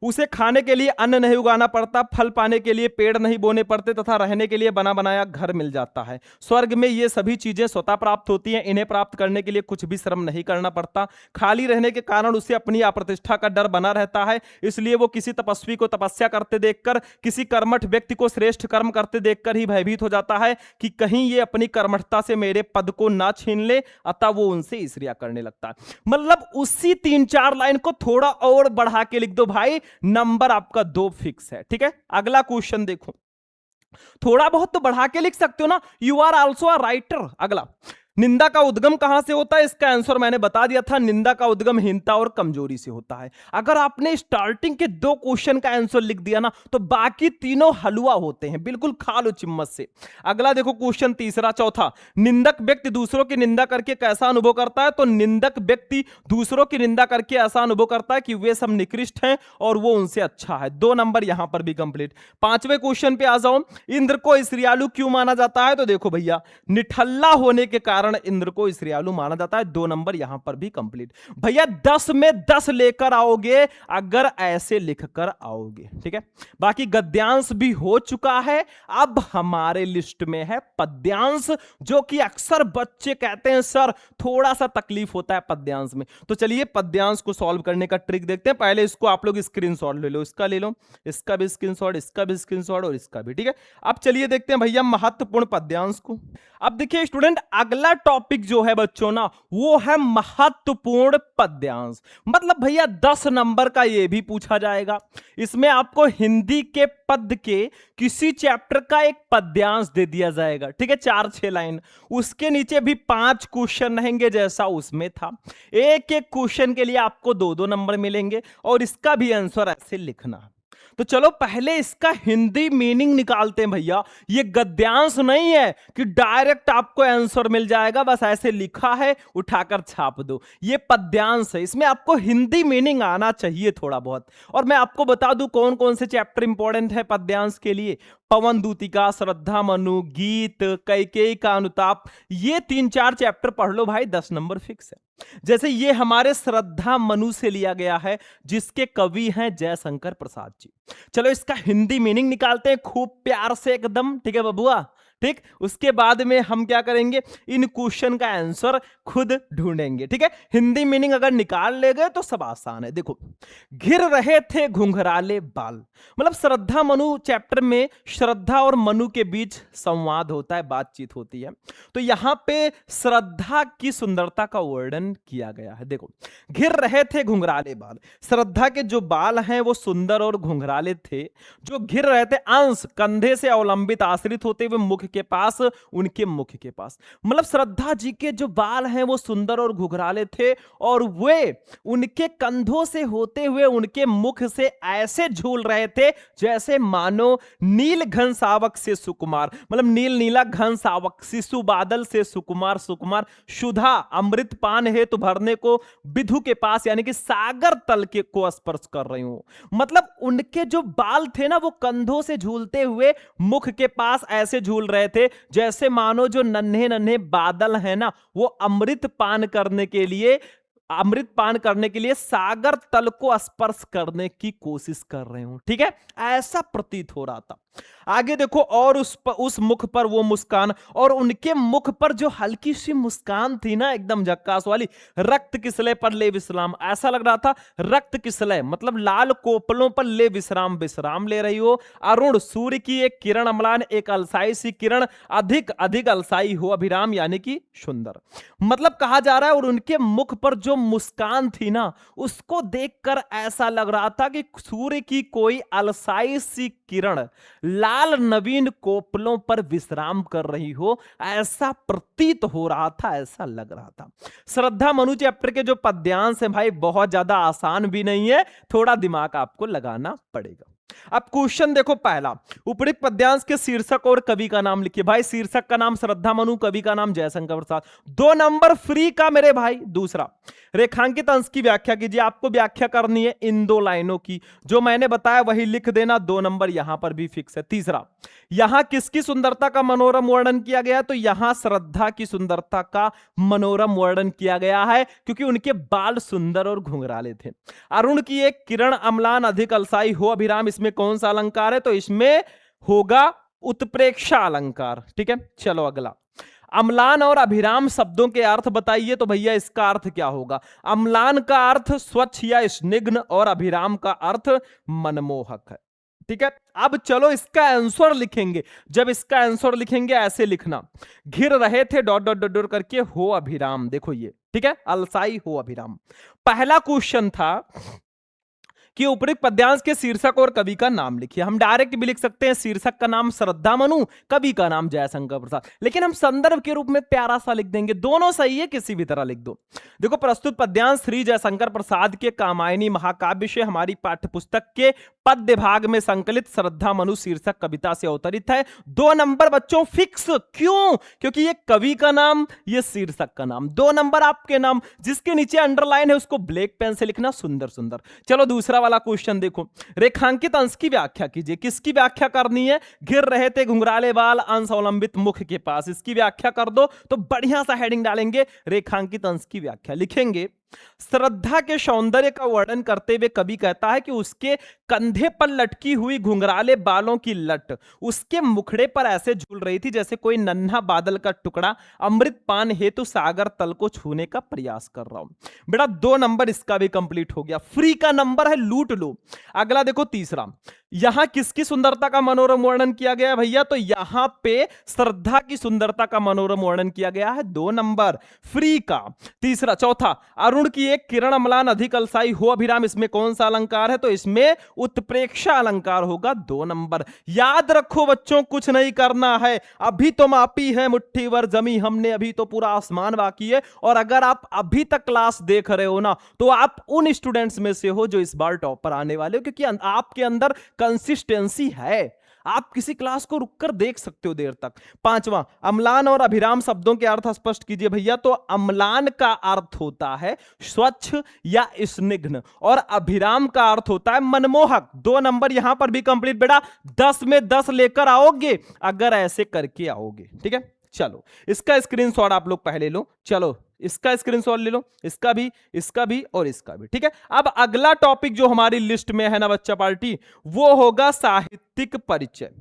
उसे खाने के लिए अन्न नहीं उगाना पड़ता, फल पाने के लिए पेड़ नहीं बोने पड़ते तथा रहने के लिए बना बनाया घर मिल जाता है। स्वर्ग में ये सभी चीजें स्वतः प्राप्त होती हैं, इन्हें प्राप्त करने के लिए कुछ भी श्रम नहीं करना पड़ता। खाली रहने के कारण उसे अपनी अप्रतिष्ठा का डर बना रहता है, इसलिए वो किसी तपस्वी को तपस्या करते देखकर, किसी कर्मठ व्यक्ति को श्रेष्ठ कर्म करते देखकर ही भयभीत हो जाता है कि कहीं ये अपनी कर्मठता से मेरे पद को ना छीन ले, अतः वो उनसे ईर्ष्या करने लगता है। मतलब उसी 3-4 लाइन को थोड़ा और बढ़ा के लिख दो भाई, नंबर आपका 2 फिक्स है, ठीक है। अगला क्वेश्चन देखो, थोड़ा बहुत तो बढ़ा के लिख सकते हो ना, you are also a writer. अगला, निंदा का उद्गम कहां से होता है? इसका आंसर मैंने बता दिया था, निंदा का उद्गम हीनता और कमजोरी से होता है। अगर आपने स्टार्टिंग के 2 क्वेश्चन का आंसर लिख दिया ना, तो बाकी तीनों हलवा होते हैं, बिल्कुल खा लो चिम्मच से। अगला देखो, क्वेश्चन तीसरा, चौथा, निंदक व्यक्ति दूसरों की निंदा करके कैसा अनुभव करता है? तो निंदक व्यक्ति दूसरों की निंदा करके ऐसा अनुभव करता है कि वे सब निकृष्ट हैं और वो उनसे अच्छा है। 2 नंबर यहां पर भी कंप्लीट। 5वें क्वेश्चन पे आ जाओ, इंद्र को ईर्ष्यालु क्यों माना जाता है? तो देखो भैया, निठल्ला होने के कारण इंद्र को ईर्ष्यालु माना जाता है। 2 नंबर यहां पर भी कंप्लीट। भैया 10 में 10 लेकर आओगे अगर ऐसे लिखकर आओगे, ठीक है। बाकी गद्यांश भी हो चुका है, अब हमारे लिस्ट में है पद्यांश, जो कि अक्सर बच्चे कहते हैं सर थोड़ा सा तकलीफ होता है पद्यांश में। तो चलिए पद्यांश को सॉल्व करने का ट्रिक देखते हैं। पहले इसको आप लोग स्क्रीनशॉट ले लो, इसका ले लो, इसका भी स्क्रीनशॉट, इसका भी स्क्रीनशॉट और इसका भी, ठीक है। अब चलिए देखते हैं भैया महत्वपूर्ण पद्यांश को। अब देखिए स्टूडेंट, अगला टॉपिक जो है बच्चों ना, वो है महत्वपूर्ण पद्यांश। मतलब भैया 10 नंबर का ये भी पूछा जाएगा। इसमें आपको हिंदी के पद के किसी चैप्टर का एक पद्यांश दे दिया जाएगा, ठीक है, 4-6 लाइन। उसके नीचे भी 5 क्वेश्चन रहेंगे जैसा उसमें था। एक एक क्वेश्चन के लिए आपको 2-2 नंबर मिलेंगे और इसका भी आंसर ऐसे लिखना। तो चलो पहले इसका हिंदी मीनिंग निकालते हैं भैया। ये गद्यांश नहीं है कि डायरेक्ट आपको आंसर मिल जाएगा, बस ऐसे लिखा है उठाकर छाप दो। ये पद्यांश है, इसमें आपको हिंदी मीनिंग आना चाहिए थोड़ा बहुत। और मैं आपको बता दूं कौन कौन से चैप्टर इंपॉर्टेंट है पद्यांश के लिए। पवन दूतिका, श्रद्धा मनु, गीत, कैकेयी का अनुताप, ये 3-4 चैप्टर पढ़ लो भाई, 10 नंबर फिक्स है। जैसे ये हमारे श्रद्धा मनु से लिया गया है, जिसके कवि हैं जयशंकर प्रसाद जी। चलो इसका हिंदी मीनिंग निकालते हैं खूब प्यार से एकदम, ठीक है बबुआ, ठीक। उसके बाद में हम क्या करेंगे, इन क्वेश्चन का आंसर खुद ढूंढेंगे, ठीक है। हिंदी मीनिंग अगर निकाल ले गए तो सब आसान है। देखो, घिर रहे थे घुंघराले बाल, मतलब श्रद्धा मनु चैप्टर में श्रद्धा और मनु के बीच संवाद होता है, बातचीत होती है। तो यहां पे श्रद्धा की सुंदरता का वर्णन किया गया है। देखो, घिर रहे थे घुंघराले बाल, श्रद्धा के जो बाल हैं वो सुंदर और घुंघराले थे। जो घिर रहे थे, अंश कंधे से अवलंबित आश्रित होते हुए मुख के पास, उनके मुख के पास, मतलब श्रद्धा जी के जो बाल हैं वो सुंदर और घुघराले थे और वे उनके कंधों से होते हुए उनके मुख से ऐसे झूल रहे थे जैसे मानो नील घन सावक से सुकुमार, मतलब नील नीला घन सावक, शिशु बादल से सुकुमार, सुकुमार शुद्धा अमृत पान हेतु भरने को विधु के पास, यानी कि सागर तल के को स्पर्श कर रही हूं। मतलब उनके जो बाल थे ना वो कंधों से झूलते हुए मुख के पास ऐसे झूल रहे थे जैसे मानो जो नन्हे नन्हे बादल हैं ना, वो अमृत पान करने के लिए सागर तल को स्पर्श करने की कोशिश कर रहे हो, ठीक है, ऐसा प्रतीत हो रहा था। आगे देखो, और उस मुख पर वो मुस्कान, और उनके मुख पर जो हल्की सी मुस्कान थी ना एकदम झक्कास वाली, रक्त किसले पर ले विश्राम, ऐसा लग रहा था रक्त किसले मतलब लाल कोपलों पर ले विश्राम, विश्राम ले रही हो। अरुण सूर्य की एक किरण अम्लान, एक अलसाई सी किरण अधिक अधिक अलसाई हो अभिराम, यानी कि सुंदर, मतलब कहा जा रहा है। और उनके मुख पर जो मुस्कान थी ना, उसको देखकर ऐसा लग रहा था कि सूर्य की कोई अलसाई सी किरण लाल नवीन कोपलों पर विश्राम कर रही हो, ऐसा प्रतीत हो रहा था, ऐसा लग रहा था। श्रद्धा मनु चैप्टर के जो पद्यांश हैं भाई बहुत ज्यादा आसान भी नहीं है, थोड़ा दिमाग आपको लगाना पड़ेगा। अब क्वेश्चन देखो पहला, उपयुक्त पद्यांश के शीर्षक और कवि का नाम लिखिए। भाई शीर्षक का नाम श्रद्धा मनु, कवि का नाम जयशंकर प्रसाद, 2 नंबर फ्री का मेरे भाई। दूसरा, रेखांकित अंश की व्याख्या कीजिए। आपको व्याख्या करनी है इन 2 लाइनों की, जो मैंने बताया वही लिख देना, 2 नंबर यहां पर भी फिक्स है। तीसरा, यहां किसकी सुंदरता का मनोरम वर्णन किया गया है? तो यहां श्रद्धा की सुंदरता का मनोरम वर्णन किया गया है, क्योंकि उनके बाल सुंदर और घुंघराले थे। अरुण की एक किरण अम्लान अधिक अलसाई हो अभिराम, इसमें कौन सा अलंकार है? तो इसमें होगा उत्प्रेक्षा अलंकार। ठीक है, चलो अगला, अम्लान और अभिराम शब्दों के अर्थ बताइए। तो भैया इसका अर्थ क्या होगा? अम्लान का अर्थ स्वच्छ या स्निग्ध और अभिराम का अर्थ मनमोहक है। ठीक है, अब चलो इसका आंसर लिखेंगे। जब इसका आंसर लिखेंगे ऐसे लिखना, घिर रहे थे डॉट डॉट डॉट डॉट करके हो अभिराम। देखो ये, ठीक है, अलसाई हो अभिराम। पहला क्वेश्चन था कि उपयुक्त पद्यांश के शीर्षक और कवि का नाम लिखिए। हम डायरेक्ट भी लिख सकते हैं, शीर्षक का नाम श्रद्धा मनु, कवि का नाम जयशंकर प्रसाद, लेकिन हम संदर्भ के रूप में प्यारा सा लिख देंगे। दोनों सही है, किसी भी तरह लिख दो। देखो, प्रस्तुत पद्यांश श्री जयशंकर प्रसाद के कामायनी महाकाव्य से हमारी पाठ्यपुस्तक के पद्य भाग में संकलित श्रद्धा मनु शीर्षक कविता से अवतरित है। 2 नंबर बच्चों फिक्स। क्यों? क्योंकि ये कवि का नाम, ये शीर्षक का नाम। 2 नंबर आपके नाम, जिसके नीचे अंडरलाइन है उसको ब्लैक पेन से लिखना, सुंदर सुंदर। चलो दूसरा वाला क्वेश्चन देखो, रेखांकित अंश की व्याख्या कीजिए। किसकी व्याख्या करनी है? घिर रहे थे घुंघराले बाल अंश अवलंबित मुख के पास, इसकी व्याख्या कर दो। तो बढ़िया सा हेडिंग डालेंगे, रेखांकित अंश की व्याख्या लिखेंगे। श्रद्धा के सौंदर्य का वर्णन करते हुए कवि कहता है कि उसके कंधे पर लटकी हुई घुंघराले बालों की लट उसके मुखड़े पर ऐसे झूल रही थी जैसे कोई नन्हा बादल का टुकड़ा अमृत पान हेतु सागर तल को छूने का प्रयास कर रहा हूं। बेटा 2 नंबर इसका भी कंप्लीट हो गया, फ्री का नंबर है, लूट लो। अगला देखो तीसरा, यहां किसकी सुंदरता का मनोरम वर्णन किया गया भैया? तो यहां पे श्रद्धा की सुंदरता का मनोरम वर्णन किया गया है, 2 नंबर फ्री का। तीसरा, चौथा, अरुण की एक किरण अम्लान अधिक अलसाई हो अभिराम, इसमें कौन सा अलंकार है? तो इसमें उत्प्रेक्षा अलंकार होगा, 2 नंबर। याद रखो बच्चों, कुछ नहीं करना है, अभी तो मापी है मुट्ठी भर जमी हमने, अभी तो पूरा आसमान बाकी है। और अगर आप अभी तक क्लास देख रहे हो ना, तो आप उन स्टूडेंट्स में से हो जो इस बार टॉपर आने वाले हो, क्योंकि आपके अंदर कंसिस्टेंसी है। आप किसी क्लास को रुककर देख सकते हो देर तक। 5वां, अम्लान और अभिराम शब्दों के अर्थ स्पष्ट कीजिए भैया। तो अम्लान का अर्थ होता है स्वच्छ या स्निग्ध और अभिराम का अर्थ होता है मनमोहक। 2 नंबर यहां पर भी कंप्लीट बेटा, 10 में 10 लेकर आओगे अगर ऐसे करके आओगे। ठीक है, चलो इसका स्क्रीनशॉट आप लोग पहले लो। चलो इसका स्क्रीनशॉट ले लो, इसका भी और इसका भी। ठीक है, अब अगला टॉपिक जो हमारी लिस्ट में है ना बच्चा पार्टी, वो होगा साहित्यिक परिचय।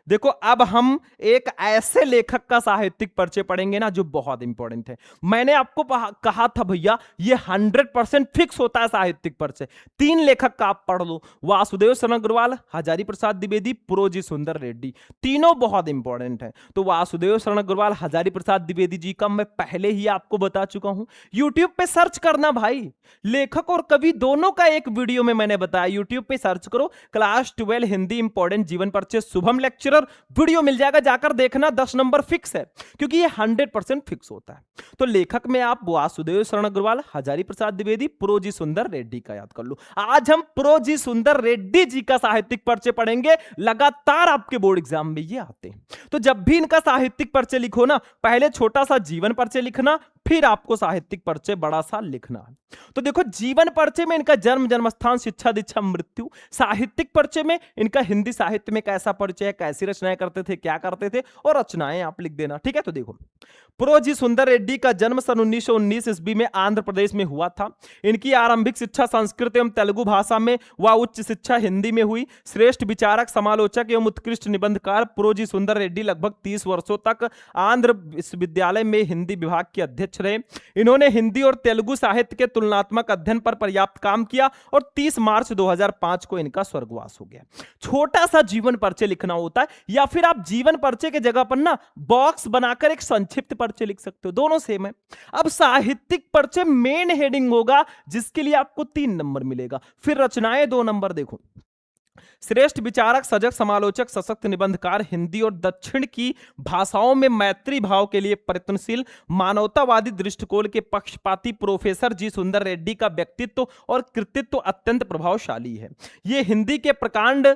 देखो, अब हम एक ऐसे लेखक का साहित्यिक परिचय पढ़ेंगे ना जो बहुत इंपॉर्टेंट है। मैंने आपको कहा था भैया, ये 100% फिक्स होता है साहित्यिक परिचय। 3 लेखक का आप पढ़ लो, वासुदेव शरण अग्रवाल, हजारी प्रसाद द्विवेदी, प्रोजी सुंदर रेड्डी। तीनों बहुत इंपॉर्टेंट है। तो वासुदेव शरण अग्रवाल, हजारी प्रसाद द्विवेदी जी का मैं पहले ही आपको बता चुका हूं। यूट्यूब पे सर्च करना भाई, लेखक और कवि दोनों का एक वीडियो में मैंने बताया। यूट्यूब पे सर्च करो, क्लास 12 हिंदी इंपॉर्टेंट जीवन परिचय शुभम लेक्चर, वीडियो मिल जाएगा, जाकर देखना। 10 नंबर फिक्स है, क्योंकि ये 100% फिक्स होता है। तो लेखक में आप वासुदेव शरण अग्रवाल, हजारी प्रसाद द्विवेदी, प्रोजी सुंदर रेड्डी का याद कर लो। आज हम प्रोजी सुंदर रेड्डी जी का साहित्यिक परिचय पढ़ेंगे। लगातार आपके बोर्ड एग्जाम में ये आते हैं। तो जब भी इनका साहित्यिक परिचय लिखो ना, पहले छोटा सा जीवन परिचय लिखना, फिर आपको साहित्यिक परिचय बड़ा सा लिखना है। तो देखो, जीवन परिचय में इनका जन्म, जन्मस्थान, शिक्षा दीक्षा, मृत्यु। साहित्यिक परिचय में इनका हिंदी साहित्य में कैसा परिचय है, कैसी रचनाएं करते थे, क्या करते थे, और रचनाएं आप लिख देना। ठीक है, तो देखो, प्रोजी सुंदर रेड्डी का जन्म सन 1919 ईस्वी में आंध्र प्रदेश में हुआ था। इनकी आरंभिक शिक्षा संस्कृत एवं तेलुगु भाषा में व उच्च शिक्षा हिंदी में हुई। श्रेष्ठ विचारक, समालोचक एवं उत्कृष्ट निबंधकार प्रोजी सुंदर रेड्डी लगभग 30 वर्षों तक आंध्र विश्वविद्यालय में हिंदी विभाग के अध्यक्ष रहे। इन्होंने हिंदी और तेलुगु साहित्य के तुलनात्मक अध्ययन पर पर्याप्त काम किया और 30 मार्च 2005 को इनका स्वर्गवास हो गया। छोटा सा जीवन परिचय लिखना होता है, या फिर आप जीवन परिचय की जगह पर ना बॉक्स बनाकर एक संक्षिप्त परिचय लिख सकते हो, दोनों सेम है। अब साहित्यिक परिचय मेन हेडिंग होगा, जिसके लिए आपको 3 नंबर मिलेगा। फिर रचनाएं 2 नंबर। देखो, श्रेष्ठ विचारक, सजग, समालोचक, सशक्त निबंधकार, हिंदी और दक्षिण की भाषाओं में मैत्री भाव के लिए प्रयत्नशील, मानवतावादी दृष्टिकोण के पक्षपाती प्रोफेसर जी सुंदर रेड्डी का व्यक्तित्व और कृतित्व अत्यंत प्रभावशाली है। ये हिंदी के प्रकांड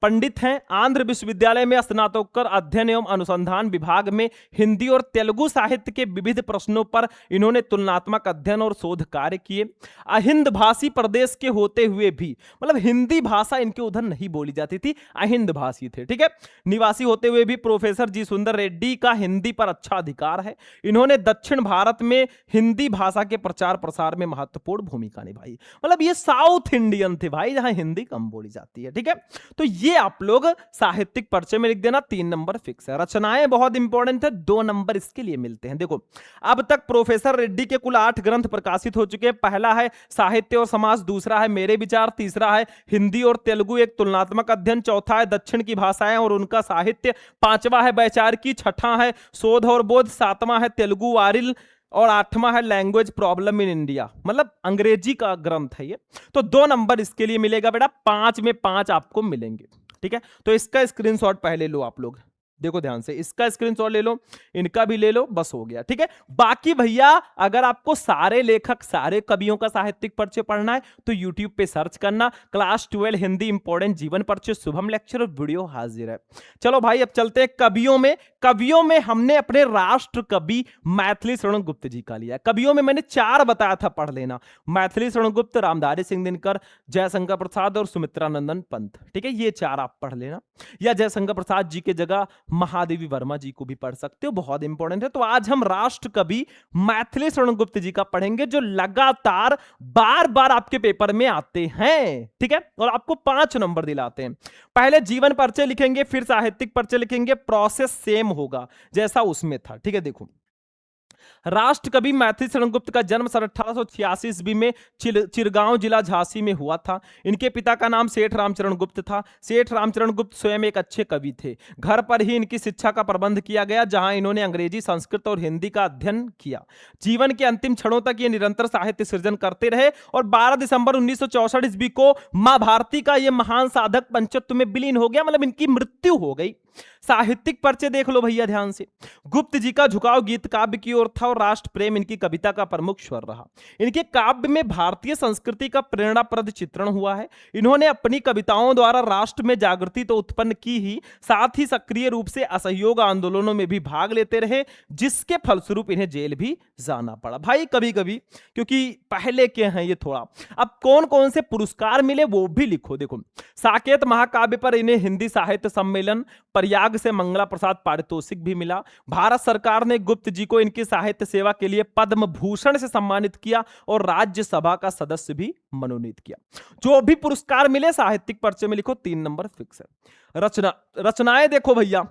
पंडित हैं। आंध्र विश्वविद्यालय में स्नातकोत्तर अध्ययन एवं अनुसंधान विभाग में हिंदी और तेलुगु साहित्य के विविध प्रश्नों पर इन्होंने तुलनात्मक अध्ययन और शोध कार्य किए। अहिंद भाषी प्रदेश के होते हुए भी, मतलब हिंदी भाषा इनके उधर नहीं बोली जाती थी, अहिंद भाषी थे, ठीक है, निवासी होते हुए भी प्रोफेसर जी सुंदर रेड्डी का हिंदी पर अच्छा अधिकार है। इन्होंने दक्षिण भारत में हिंदी भाषा के प्रचार प्रसार में महत्वपूर्ण भूमिका निभाई। मतलब ये साउथ इंडियन थे भाई, जहां हिंदी कम बोली जाती है, ठीक है। तो ये आप लोग साहित्यिक परिचय में लिख देना, 3 नंबर फिक्स है। रचनाएं बहुत इंपॉर्टेंट है, 2 नंबर इसके लिए मिलते हैं। देखो, अब तक प्रोफेसर रेड्डी के कुल 8 ग्रंथ प्रकाशित हो चुके हैं। पहला है साहित्य और समाज, दूसरा है मेरे विचार, तीसरा है हिंदी और तेलुगु एक तुलनात्मक अध्ययन, चौथा है दक्षिण की भाषाएं और उनका साहित्य, पांचवा है वैचारिकी, छठा है शोध और बोध, सातवां है तेलुगु वारिल और 8वां है लैंग्वेज प्रॉब्लम इन इंडिया, मतलब अंग्रेजी का ग्रंथ है ये। तो 2 नंबर इसके लिए मिलेगा बेटा, 5 में 5 आपको मिलेंगे, ठीक है। तो इसका स्क्रीनशॉट पहले लो आप लोग, देखो ध्यान से, इसका स्क्रीनशॉट ले लो, इनका भी ले लो, बस हो गया, ठीक है। बाकी भैया अगर आपको सारे लेखक, सारे कवियों का साहित्यिक परिचय पढ़ना है तो YouTube पे सर्च करना, क्लास 12 हिंदी इंपॉर्टेंट जीवन परिचय शुभम लेक्चर और वीडियो हाजिर है। चलो भाई अब चलते हैं कवियों में। कवियों में हमने अपने राष्ट्र कवि मैथिली शरण गुप्त जी का लिया। कवियों में मैंने 4 बताया था, पढ़ लेना, मैथिली शरण गुप्त, रामधारी सिंह दिनकर, जयशंकर प्रसाद और सुमित्रा नंदन पंत, ठीक है, ये 4 आप पढ़ लेना। या जयशंकर प्रसाद जी के जगह महादेवी वर्मा जी को भी पढ़ सकते हो, बहुत इंपॉर्टेंट है। तो आज हम राष्ट्र कवि मैथिली शरण गुप्त जी का पढ़ेंगे, जो लगातार बार बार आपके पेपर में आते हैं, ठीक है, और आपको 5 नंबर दिलाते हैं। पहले जीवन परिचय लिखेंगे, फिर साहित्यिक परिचय लिखेंगे, प्रोसेस सेम होगा जैसा उसमें था, ठीक है। देखो, राष्ट्र कवि मैथिली शरण गुप्त का जन्म सन 1886 ईस्वी में चिरगांव जिला झांसी में हुआ था। इनके पिता का नाम सेठ रामचरण गुप्त था। सेठ रामचरण गुप्त स्वयं एक अच्छे कवि थे। घर पर ही इनकी शिक्षा का प्रबंध किया गया, जहां इन्होंने अंग्रेजी, संस्कृत और हिंदी का अध्ययन किया। जीवन के अंतिम क्षणों तक ये निरंतर साहित्य सृजन करते रहे और 12 दिसंबर 1964 ईस्वी को मां भारती का ये महान साधक पंचत्व में विलीन हो गया, मतलब इनकी मृत्यु हो गई। साहित्यिक परिचय देख लो भैया ध्यान से। गुप्त जी का झुकाव गीत काव्य की ओर था और राष्ट्र प्रेम इनकी कविता का प्रमुख स्वर रहा। इनके काव्य में भारतीय संस्कृति का प्रेरणाप्रद चित्रण हुआ है। इन्होंने अपनी कविताओं द्वारा राष्ट्र में जागृति तो उत्पन्न की ही, साथ ही सक्रिय रूप से असहयोग आंदोलनों में भी भाग लेते रहे, जिसके फलस्वरूप इन्हें जेल भी जाना पड़ा भाई कभी कभी, क्योंकि पहले के हैं ये थोड़ा। अब कौन कौन से पुरस्कार मिले वो भी लिखो। देखो, साकेत महाकाव्य पर इन्हें हिंदी साहित्य सम्मेलन प्रयाग से मंगला प्रसाद पारितोषिक भी मिला। भारत सरकार ने गुप्त जी को इनकी साहित्य सेवा के लिए पद्म भूषण से सम्मानित किया और राज्यसभा का सदस्य भी मनोनीत किया। जो भी पुरस्कार मिले साहित्यिक परिचय में लिखो, 3 नंबर फिक्स है। रचनाएं देखो भैया,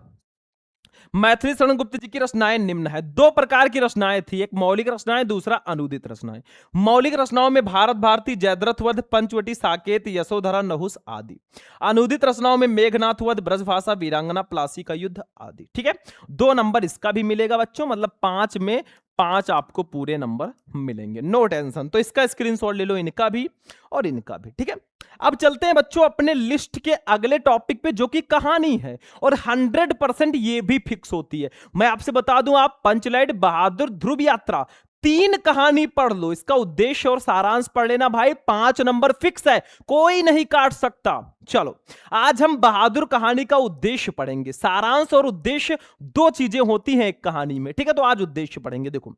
मैथिली शरण गुप्त जी की रचनाएं निम्न है। 2 प्रकार की रचनाएं थी, एक मौलिक रचनाएं, दूसरा अनुदित रचनाएं। मौलिक रचनाओं में भारत भारती, जयद्रथ वध, पंचवटी, साकेत, यशोधरा, नहुस आदि। अनुदित रचनाओं में मेघनाथ वध, ब्रजभाषा, वीरांगना, प्लासी का युद्ध आदि, ठीक है। 2 नंबर इसका भी मिलेगा बच्चों, मतलब 5 में 5 आपको पूरे नंबर मिलेंगे, नो टेंशन। तो इसका स्क्रीनशॉट ले लो, इनका भी और इनका भी, ठीक है। अब चलते हैं बच्चों अपने लिस्ट के अगले टॉपिक पे, जो कि कहानी है और 100% ये भी फिक्स होती है। मैं आपसे बता दूं, आप पंचलाइट, बहादुर, ध्रुव यात्रा 3 कहानी पढ़ लो, इसका उद्देश्य और सारांश पढ़ लेना भाई, 5 नंबर फिक्स है, कोई नहीं काट सकता। चलो आज हम बहादुर कहानी का उद्देश्य पढ़ेंगे। सारांश और उद्देश्य 2 चीजें होती हैं एक कहानी में, ठीक है। तो आज उद्देश्य पढ़ेंगे। देखो,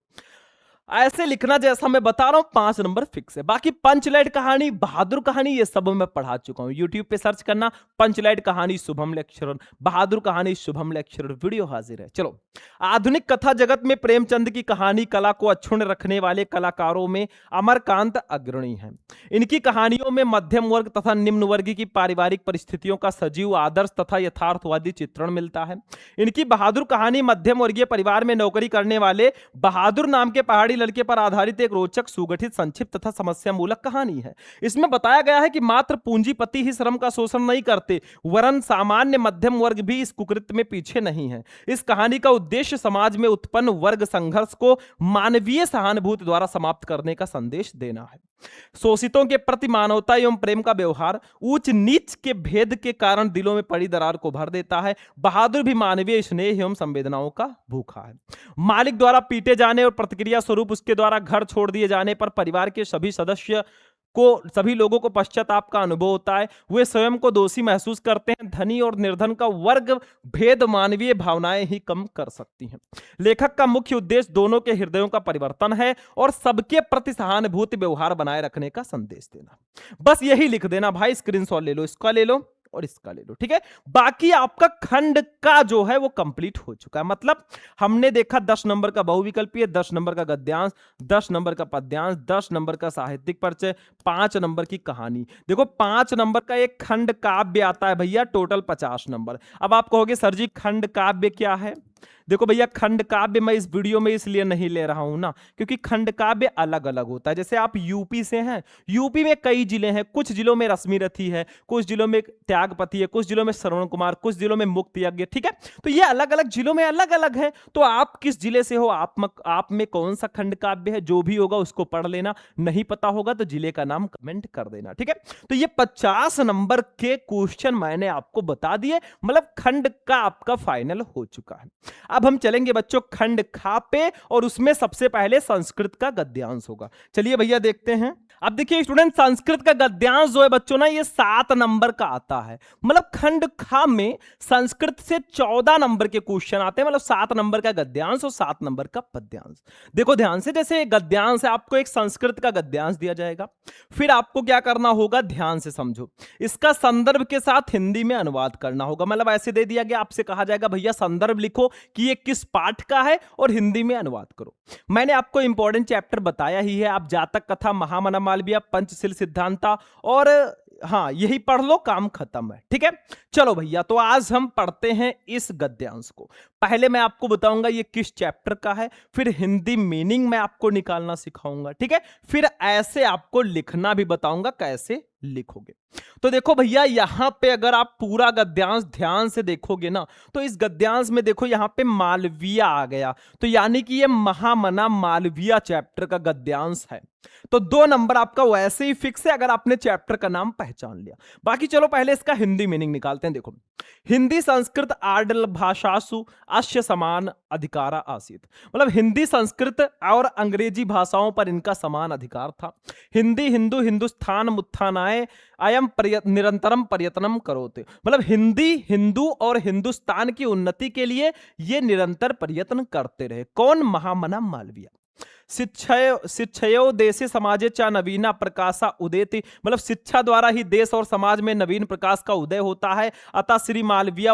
ऐसे लिखना जैसा मैं बता रहा हूं, 5 नंबर फिक्स है। बाकी पंचलाइट कहानी, बहादुर कहानी, ये सब मैं पढ़ा चुका हूं। यूट्यूब पे सर्च करना, पंचलाइट कहानी शुभम लेक्चरर, बहादुर कहानी शुभम लेक्चरर, वीडियो हाजिर है। चलो, आधुनिक कथा जगत में प्रेमचंद की कहानी कला को अक्षुण्ण रखने वाले कलाकारों में अमरकांत अग्रणी हैं। इनकी कहानियों में मध्यम वर्ग तथा निम्न वर्ग की पारिवारिक परिस्थितियों का सजीव, आदर्श तथा यथार्थवादी चित्रण मिलता है। इनकी बहादुर कहानी मध्यम वर्गीय परिवार में नौकरी करने वाले बहादुर नाम के पहाड़ी लड़के पर आधारित एक रोचक, सुगठित, संक्षिप्त तथा समस्या मूलक कहानी है। इसमें बताया गया है कि मात्र पूंजीपति ही श्रम का शोषण नहीं करते, वरन सामान्य मध्यम वर्ग भी इस कुकृत्य में पीछे नहीं है। इस कहानी का उद्देश्य समाज में उत्पन्न वर्ग संघर्ष को मानवीय सहानुभूति द्वारा समाप्त करने का संदेश देना है। शोषितों के प्रति मानवता एवं प्रेम का व्यवहार ऊंच नीच के भेद के कारण दिलों में पड़ी दरार को भर देता है। बहादुर भी मानवीय स्नेह एवं संवेदनाओं का भूखा है। मालिक द्वारा पीटे जाने और प्रतिक्रिया स्वरूप उसके द्वारा घर छोड़ दिए जाने पर परिवार के सभी लोगों को पश्चाताप का अनुभव होता है। वे स्वयं को दोषी महसूस करते हैं। धनी और निर्धन का वर्ग भेद मानवीय भावनाएं ही कम कर सकती हैं। लेखक का मुख्य उद्देश्य दोनों के हृदयों का परिवर्तन है और सबके प्रति सहानुभूति व्यवहार बनाए रखने का संदेश देना। बस यही लिख देना भाई, स्क्रीनशॉट ले लो, इसका ले लो और इसका ले लो, ठीक है। बाकी आपका खंड का जो है वो कंप्लीट हो चुका है। मतलब हमने देखा 10 नंबर का बहुविकल्पीय, 10 नंबर का गद्यांश, 10 नंबर का पद्यांश, 10 नंबर का साहित्यिक परिचय, 5 नंबर की कहानी। देखो 5 नंबर का एक खंड काव्य आता है भैया, टोटल 50 नंबर। अब आप कहोगे सर जी खंड काव्य क्या है? देखो भैया खंड काव्य मैं इस वीडियो में इसलिए नहीं ले रहा हूं ना, क्योंकि खंड काव्य अलग अलग होता है। जैसे आप यूपी से हैं, यूपी में कई जिले हैं, कुछ जिलों में रश्मि रथी है, कुछ जिलों में त्यागपति है, कुछ जिलों में श्रवण कुमार, कुछ जिलों में मुक्त यज्ञ, ठीक है। तो ये अलग अलग जिलों में अलग अलग है। तो आप किस जिले से हो, आप में कौन सा खंड काव्य है, जो भी होगा उसको पढ़ लेना। नहीं पता होगा तो जिले का नाम कमेंट कर देना, ठीक है। तो ये 50 नंबर के क्वेश्चन मैंने आपको बता दिए, मतलब खंड का आपका फाइनल हो चुका है। अब हम चलेंगे बच्चों खंड खा पे, और उसमें सबसे पहले संस्कृत का गद्यांश होगा। चलिए भैया देखते हैं। अब देखिए स्टूडेंट, संस्कृत का गद्यांश जो है बच्चों ना, ये 7 नंबर का आता है। मतलब खंड खा में संस्कृत से 14 नंबर के क्वेश्चन आते हैं। मतलब 7 नंबर का गद्यांश और 7 नंबर का पद्यांश। देखो ध्यान से, जैसे गद्यांश है, आपको एक संस्कृत का गद्यांश दिया जाएगा, फिर आपको क्या करना होगा, ध्यान से समझो, इसका संदर्भ के साथ हिंदी में अनुवाद करना होगा। मतलब ऐसे दे दिया गया, आपसे कहा जाएगा भैया संदर्भ लिखो कि ये किस पाठ का है और हिंदी में अनुवाद करो। मैंने आपको इंपॉर्टेंट चैप्टर बताया ही है। आप जातक कथा, महामना मालवीय, पंचशील सिद्धांता और हाँ यही पढ़ लो, काम खत्म है, ठीक है। चलो भैया, तो आज हम पढ़ते हैं इस गद्यांश को। पहले मैं आपको बताऊंगा ये किस चैप्टर का है, फिर हिंदी मीनिंग मैं आपको निकालना सिखाऊंगा, ठीक है। फिर ऐसे आपको लिखना भी बताऊंगा कैसे लिखोगे। तो देखो भैया, यहां पे अगर आप पूरा गद्यांश ध्यान से देखोगे ना, तो इस गद्यांश में देखो यहां पे मालवीय आ गया, तो यानी कि ये महामना मालवीय चैप्टर का गद्यांश है। तो 2 नंबर आपका वैसे ही फिक्स है अगर आपने चैप्टर का नाम पहचान लिया। बाकी चलो पहले इसका हिंदी मीनिंग निकालते हैं। देखो, हिंदी संस्कृत आडल भाषासु अस्य समान अधिकारा आसीत। मतलब हिंदी संस्कृत और अंग्रेजी भाषाओं पर इनका समान अधिकार था। हिंदी हिंदू हिंदुस्तान मुत्थानाय अयम निरंतरम प्रयत्नम करोते। मतलब हिंदी हिंदू और हिंदुस्तान की उन्नति के लिए ये निरंतर प्रयत्न करते रहे। कौन? महामना मालवीय। शिक्षयो देशे समाजे चा नवीना प्रकाशा उदेति। मतलब शिक्षा द्वारा ही देश और समाज में नवीन प्रकाश का उदय होता है। अतः श्री मालवीय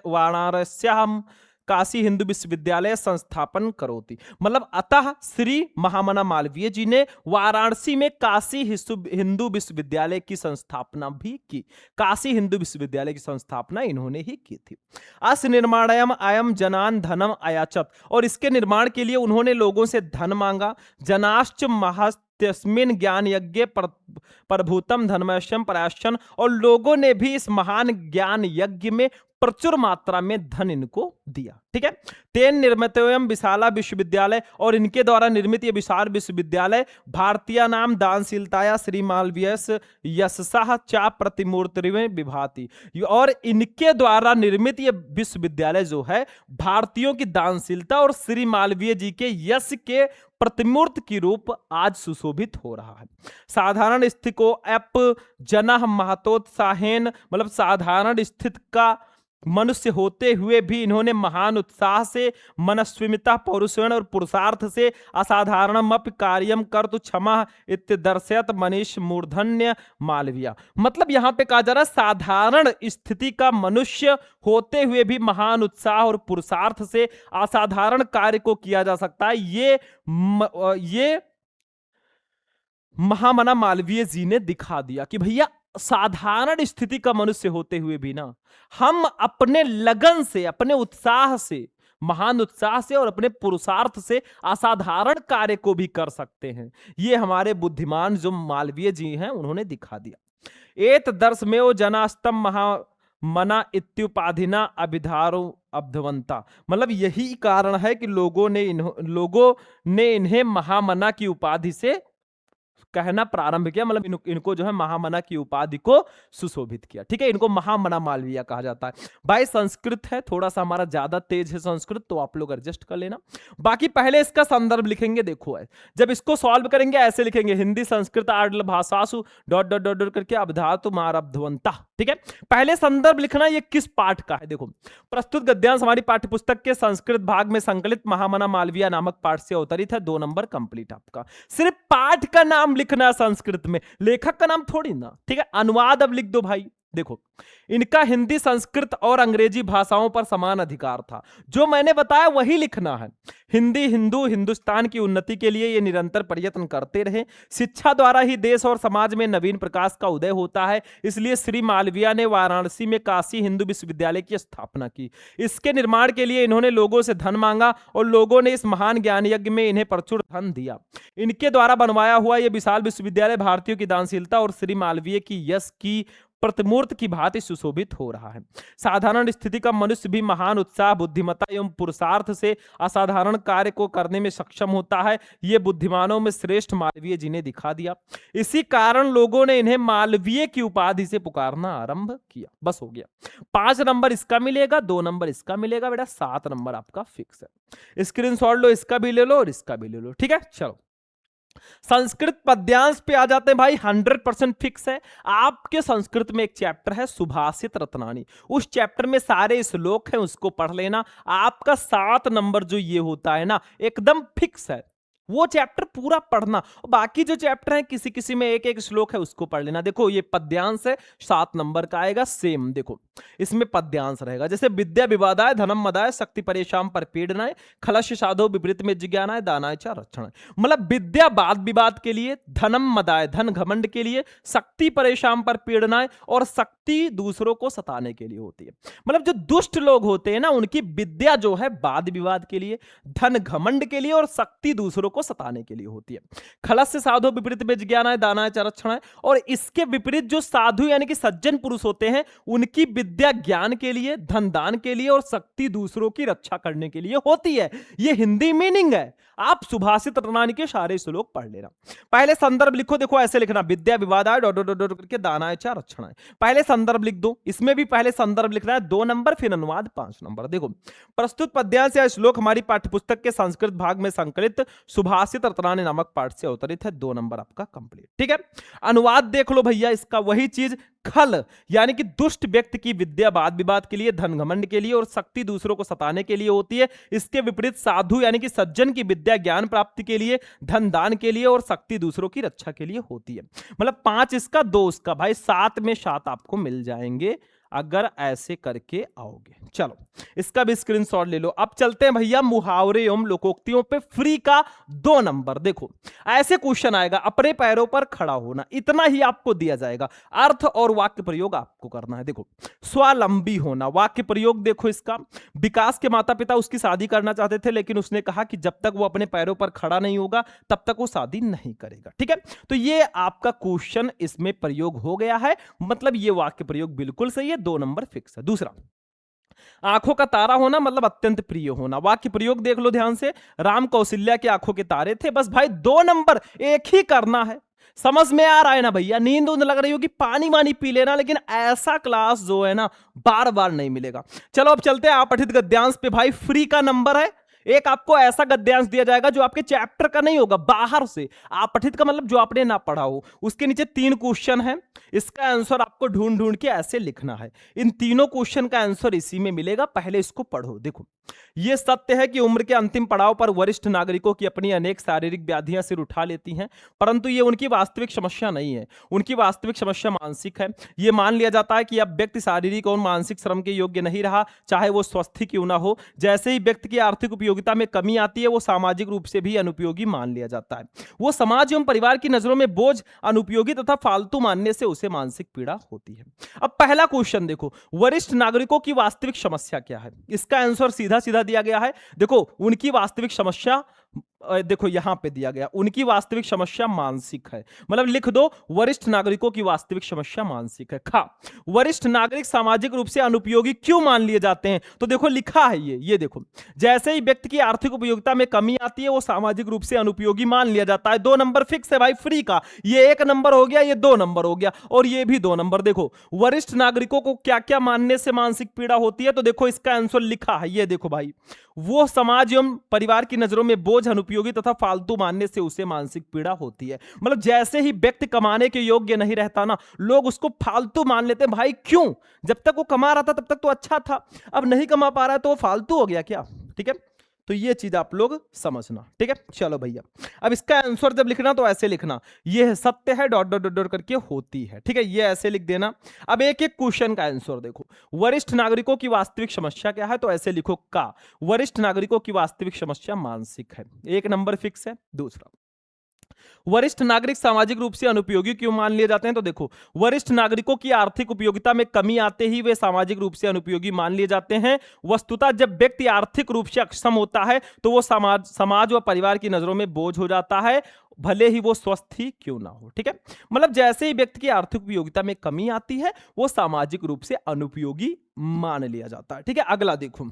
वाराणस्याम काशी हिंदू विश्वविद्यालय संस्थापन करोति। मतलब अतः श्री महामना मालवीय जी ने वाराणसी में काशी हिंदू विश्वविद्यालय की संस्थापना भी की। काशी हिंदू विश्वविद्यालय की संस्थापना इन्होंने ही की थी। अस निर्माणयम अयम जनान धनम अयाचत। और इसके निर्माण के लिए उन्होंने लोगों से धन मांगा। जनाश्च महस्तस्मिन् ज्ञान यज्ञ प्रभूतम धनमयश्यम पराश्चन। और लोगों ने भी इस महान ज्ञान यज्ञ में प्रचुर मात्रा में धन इनको दिया, ठीक है। तेन निर्मितोयम विशाला विश्वविद्यालय। और इनके द्वारा निर्मित ये विशाल विश्वविद्यालय भारतीय नाम दानशीलताया श्री मालवीयस यशसा चा प्रतिमूर्ति में विभाति। और इनके द्वारा निर्मित ये विश्वविद्यालय जो है भारतीयों की दानशीलता और श्री मालवीय जी के यश के प्रतिमूर्त की रूप आज सुशोभित हो रहा है। साधारण स्थिति को अप जनः महतोत्साहेन। मतलब साधारण स्थिति का मनुष्य होते हुए भी इन्होंने महान उत्साह से, मनस्विमिता पौरुषेण और पुरुषार्थ से असाधारणम कार्यम कर तो क्षमा इत्यदर्शयत मनीष मूर्धन्य मालवीय। मतलब यहां पे कहा जा रहा है साधारण स्थिति का मनुष्य होते हुए भी महान उत्साह और पुरुषार्थ से असाधारण कार्य को किया जा सकता है। ये महामना मालवीय जी ने दिखा दिया कि भैया साधारण स्थिति का मनुष्य होते हुए भी ना, हम अपने लगन से, अपने उत्साह से, महान उत्साह से और अपने पुरुषार्थ से असाधारण कार्य को भी कर सकते हैं। ये हमारे बुद्धिमान जो मालवीय जी हैं उन्होंने दिखा दिया। एत दर्श में वो जनास्तम महामना इत्युपाधिना अभिधारो अब्धवंता। मतलब यही कारण है कि लोगों ने इन्हें महामना की उपाधि से कहना प्रारंभ किया, मतलब इनको जो है महामना की उपाधि को सुशोभित किया। ठीक है, इनको महामना मालवीय कहा जाता है। भाई संस्कृत है, थोड़ा सा हमारा ज्यादा तेज है संस्कृत, तो आप लोग एडजस्ट कर लेना। बाकी पहले इसका संदर्भ लिखेंगे, देखो है जब इसको सॉल्व करेंगे ऐसे लिखेंगे, हिंदी संस्कृत आर्य भाषासु डॉट डॉट डॉट डॉट करके अवधातु मारब्धवंता। ठीक है, पहले संदर्भ लिखना ये किस पाठ का है। देखो, प्रस्तुत गद्यांश हमारी पाठ्यपुस्तक के संस्कृत भाग में संकलित महामना मालवीय नामक पाठ से अवतरित है। 2 नंबर कंप्लीट आपका। सिर्फ पाठ का नाम लिखना संस्कृत में, लेखक का नाम थोड़ी ना। ठीक है, अनुवाद अब लिख दो भाई। देखो, इनका हिंदी संस्कृत और अंग्रेजी भाषाओं पर समान अधिकार था। जो मैंने बताया वही लिखना है। हिंदी हिंदुस्तान की उन्नति के लिए ये निरंतर प्रयत्न करते रहे। शिक्षा द्वारा ही देश और समाज में नवीन प्रकाश का उदय होता है, इसलिए श्री मालवीय ने वाराणसी में काशी हिंदू विश्वविद्यालय की स्थापना की। इसके निर्माण के लिए इन्होंने लोगों से धन मांगा और लोगों ने इस महान ज्ञान यज्ञ में इन्हें प्रचुर धन दिया। इनके द्वारा बनवाया हुआ यह विशाल विश्वविद्यालय भारतीयों की दानशीलता और श्री मालवीय की यश की प्रतिमूर्त की भांति सुशोभित हो रहा है। साधारण स्थिति का मनुष्य भी महान उत्साह, बुद्धिमत्ता एवं पुरुषार्थ से असाधारण कार्य को करने में सक्षम होता है। ये बुद्धिमानों में श्रेष्ठ मालवीय जी ने दिखा दिया। इसी कारण लोगों ने इन्हें मालवीय की उपाधि से पुकारना आरंभ किया। बस हो गया। 5 नंबर इसका मिलेगा, 2 नंबर इसका मिलेगा बेटा, 7 नंबर आपका फिक्स है। स्क्रीनशॉट लो, इसका भी ले लो और इसका भी ले लो। ठीक है, चलो संस्कृत पद्यांश पे आ जाते हैं भाई। 100% फिक्स है। आपके संस्कृत में एक चैप्टर है सुभाषित रत्नानी, उस चैप्टर में सारे श्लोक हैं, उसको पढ़ लेना। आपका 7 नंबर जो ये होता है ना, एकदम फिक्स है। वो चैप्टर पूरा पढ़ना, और बाकी जो चैप्टर है किसी किसी में एक एक श्लोक है, उसको पढ़ लेना। देखो ये पद्यांश है, 7 नंबर का आएगा। सेम देखो इसमें पद्यांश रहेगा, जैसे विद्या विवादाय धनम मदाय शक्ति परेशान पर पीड़नाय खलश साधो विपरीत में जिज्ञानाय दानाय च रक्षण। मतलब विद्या वाद विवाद के लिए, धनम मदाय धन घमंड के लिए, शक्ति परेशान पर पीड़नाय और शक्ति दूसरों को सताने के लिए होती है। मतलब जो दुष्ट लोग होते हैं ना, उनकी विद्या जो है वाद विवाद के लिए, धन घमंड के लिए और शक्ति दूसरों को सताने के लिए होती है। खलस से साधु विपरीत में ज्ञानाय दानाय च रक्षणाय, और इसके विपरीत जो साधु यानी कि सज्जन पुरुष होते हैं, उनकी विद्या ज्ञान के लिए, धन दान के लिए और शक्ति दूसरों की रक्षा करने के लिए होती है। ये हिंदी मीनिंग है। आप सुभाषित रत्नानी के सारे श्लोक पढ़ लेना। पहले संदर्भ लिखो, देखो ऐसे लिखना, विद्या विवादाय डॉट डॉट डॉट करके दानाय च रक्षणाय। पहले संदर्भ लिख दो, इसमें भी पहले संदर्भ लिखना है, 2 नंबर, फिर अनुवाद 5 नंबर। देखो प्रस्तुत पद्यांश या श्लोक हमारी पाठ्यपुस्तक के संस्कृत भाग में संकलित सुभाषित रत्नानी नामक पाठ से अवतरित है। 2 नंबर आपका कंप्लीट। ठीक है, अनुवाद देख लो भैया इसका, वही चीज। खल यानी कि दुष्ट व्यक्ति की विद्या वाद विवाद के लिए, धन घमंड के लिए और शक्ति दूसरों को सताने के लिए होती है। इसके विपरीत साधु यानी कि सज्जन की विद्या ज्ञान प्राप्ति के लिए, धन दान के लिए और शक्ति दूसरों की रक्षा के लिए होती है। मतलब 5 इसका, 2 उसका। भाई 7 में 7 आपको मिल जाएंगे अगर ऐसे करके आओगे। चलो इसका भी स्क्रीनशॉट ले लो। अब चलते हैं भैया मुहावरे एवं लोकोक्तियों पे। फ्री का 2 नंबर। देखो ऐसे क्वेश्चन आएगा, अपने पैरों पर खड़ा होना, इतना ही आपको दिया जाएगा। अर्थ और वाक्य प्रयोग आपको करना है। देखो स्वावलंबी होना, वाक्य प्रयोग देखो इसका। विकास के माता पिता उसकी शादी करना चाहते थे, लेकिन उसने कहा कि जब तक वो अपने पैरों पर खड़ा नहीं होगा तब तक वो शादी नहीं करेगा। ठीक है, तो ये आपका क्वेश्चन इसमें प्रयोग हो गया है, मतलब ये वाक्य प्रयोग बिल्कुल सही है। 2 नंबर फिक्स है। दूसरा, आंखों का तारा होना मतलब अत्यंत प्रिय होना। वाक्य प्रयोग देख लो ध्यान से, राम कौशल्या की आंखों के तारे थे। बस भाई 2 नंबर एक ही करना है। समझ में आ रहा है ना भैया? नींद उन्द लग रही होगी, पानी वानी पी लेना, लेकिन ऐसा क्लास जो है ना बार बार नहीं मिलेगा। चलो अब चलते हैं अपठित गद्यांश पे। भाई फ्री का नंबर है। एक आपको ऐसा गद्यांश दिया जाएगा जो आपके चैप्टर का नहीं होगा, बाहर से। अपठित का मतलब जो आपने ना पढ़ा हो। उसके नीचे 3 क्वेश्चन है, इसका आंसर आपको ढूंढ ढूंढ के ऐसे लिखना है। इन तीनों क्वेश्चन का आंसर इसी में मिलेगा, पहले इसको पढ़ो। देखो यह सत्य है कि उम्र के अंतिम पड़ाव पर वरिष्ठ नागरिकों की अपनी अनेक शारीरिक व्याधियां सिर उठा लेती हैं, परंतु यह उनकी वास्तविक समस्या नहीं है। उनकी वास्तविक समस्या मानसिक है। यह मान लिया जाता है कि अब व्यक्ति शारीरिक और मानसिक श्रम के योग्य नहीं रहा, चाहे वो स्वस्थ ही क्यों ना हो। जैसे ही व्यक्ति की आर्थिक उपयोगिता में कमी आती है, वो सामाजिक रूप से भी अनुपयोगी मान लिया जाता है। वो समाज एवं परिवार की नजरों में बोझ, अनुपयोगी तथा फालतू मानने से उसे मानसिक पीड़ा होती है। अब पहला क्वेश्चन देखो, वरिष्ठ नागरिकों की वास्तविक समस्या क्या है? इसका आंसर सीधा सीधा दिया गया है। देखो उनकी वास्तविक समस्या देखो यहां पे दिया गया, उनकी वास्तविक समस्या मानसिक है, मतलब लिख दो वरिष्ठ नागरिकों की वास्तविक समस्या मानसिक है। खा, वरिष्ठ नागरिक सामाजिक रूप से अनुपयोगी क्यों मान लिए जाते हैं? तो देखो लिखा है ये देखो, जैसे ही व्यक्ति की आर्थिक उपयोगिता में कमी आती है वो सामाजिक रूप से अनुपयोगी मान लिया जाता है। 2 नंबर फिक्स है भाई फ्री का, ये 1 नंबर हो गया, ये 2 नंबर हो गया, और ये भी 2 नंबर। देखो वरिष्ठ नागरिकों को क्या क्या मानने से मानसिक पीड़ा होती है, तो देखो इसका आंसर लिखा है, ये देखो भाई, वो समाज एवं परिवार की नजरों में बोझ, अनुपयोगी तथा फालतू मानने से उसे मानसिक पीड़ा होती है। मतलब जैसे ही व्यक्ति कमाने के योग्य नहीं रहता ना, लोग उसको फालतू मान लेते हैं। भाई क्यों? जब तक वो कमा रहा था तब तक तो अच्छा था, अब नहीं कमा पा रहा है तो वो फालतू हो गया क्या? ठीक है, तो ये चीज आप लोग समझना। ठीक है, चलो भैया, अब इसका आंसर जब लिखना तो ऐसे लिखना, ये है सत्य है डॉट डॉट डॉट करके होती है। ठीक है, ये ऐसे लिख देना। अब एक एक क्वेश्चन का आंसर देखो, वरिष्ठ नागरिकों की वास्तविक समस्या क्या है, तो ऐसे लिखो का, वरिष्ठ नागरिकों की वास्तविक समस्या मानसिक है, 1 नंबर फिक्स है। दूसरा, वरिष्ठ नागरिक सामाजिक रूप से अनुपयोगी क्यों मान लिए जाते हैं, तो देखो वरिष्ठ नागरिकों की आर्थिक उपयोगिता में कमी आते ही वे सामाजिक रूप से अनुपयोगी मान लिए जाते हैं। वस्तुतः जब व्यक्ति आर्थिक रूप से अक्षम होता है तो वो समाज व परिवार की नजरों में बोझ हो जाता है, भले ही वो स्वस्थ ही क्यों ना हो। ठीक है, मतलब जैसे ही व्यक्ति की आर्थिक उपयोगिता में कमी आती है वो सामाजिक रूप से अनुपयोगी मान लिया जाता है। ठीक है, अगला देखो,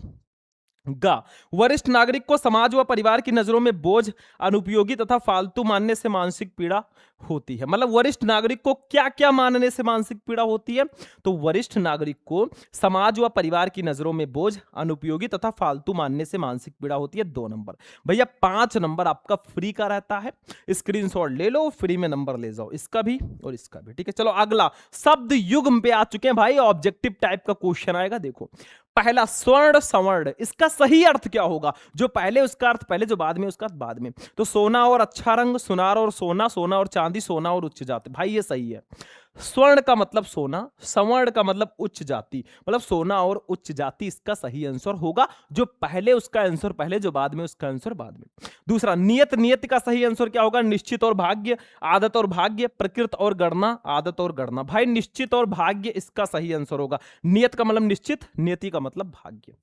गा, वरिष्ठ नागरिक को समाज व परिवार की नजरों में बोझ, अनुपयोगी तथा फालतू मानने से मानसिक पीड़ा होती है। मतलब वरिष्ठ नागरिक को क्या क्या मानने से मानसिक पीड़ा होती है, तो वरिष्ठ नागरिक को समाज व परिवार की नजरों में बोझ, अनुपयोगी तथा फालतू मानने से मानसिक पीड़ा होती है। 2 नंबर भैया, 5 नंबर आपका फ्री का रहता है, स्क्रीनशॉट ले लो, फ्री में नंबर ले जाओ, इसका भी और इसका भी। ठीक है, चलो अगला शब्द युग्म पे आ चुके हैं भाई, ऑब्जेक्टिव टाइप का क्वेश्चन आएगा। देखो पहला स्वर्ण सवर्ण, इसका सही अर्थ क्या होगा? जो पहले उसका अर्थ पहले, जो बाद में उसका अर्थ बाद में। तो सोना और अच्छा रंग, सुनार और सोना, सोना और चांदी, सोना और उच्च जाति। भाई ये सही है, स्वर्ण का मतलब सोना, सवर्ण का मतलब उच्च जाति, मतलब सोना और उच्च जाति इसका सही आंसर होगा। जो पहले उसका आंसर पहले, जो बाद में उसका आंसर बाद में। दूसरा, नियत, नियत का सही आंसर क्या होगा? निश्चित और भाग्य, आदत और भाग्य, प्रकृत और गणना, आदत और गणना। भाई निश्चित और भाग्य इसका सही आंसर होगा। नियत का मतलब निश्चित, नियति का मतलब भाग्य।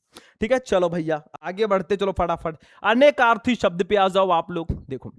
ठीक है, चलो भैया आगे बढ़ते चलो फटाफट। अनेकार्थी शब्द पे आ जाओ आप लोग। देखो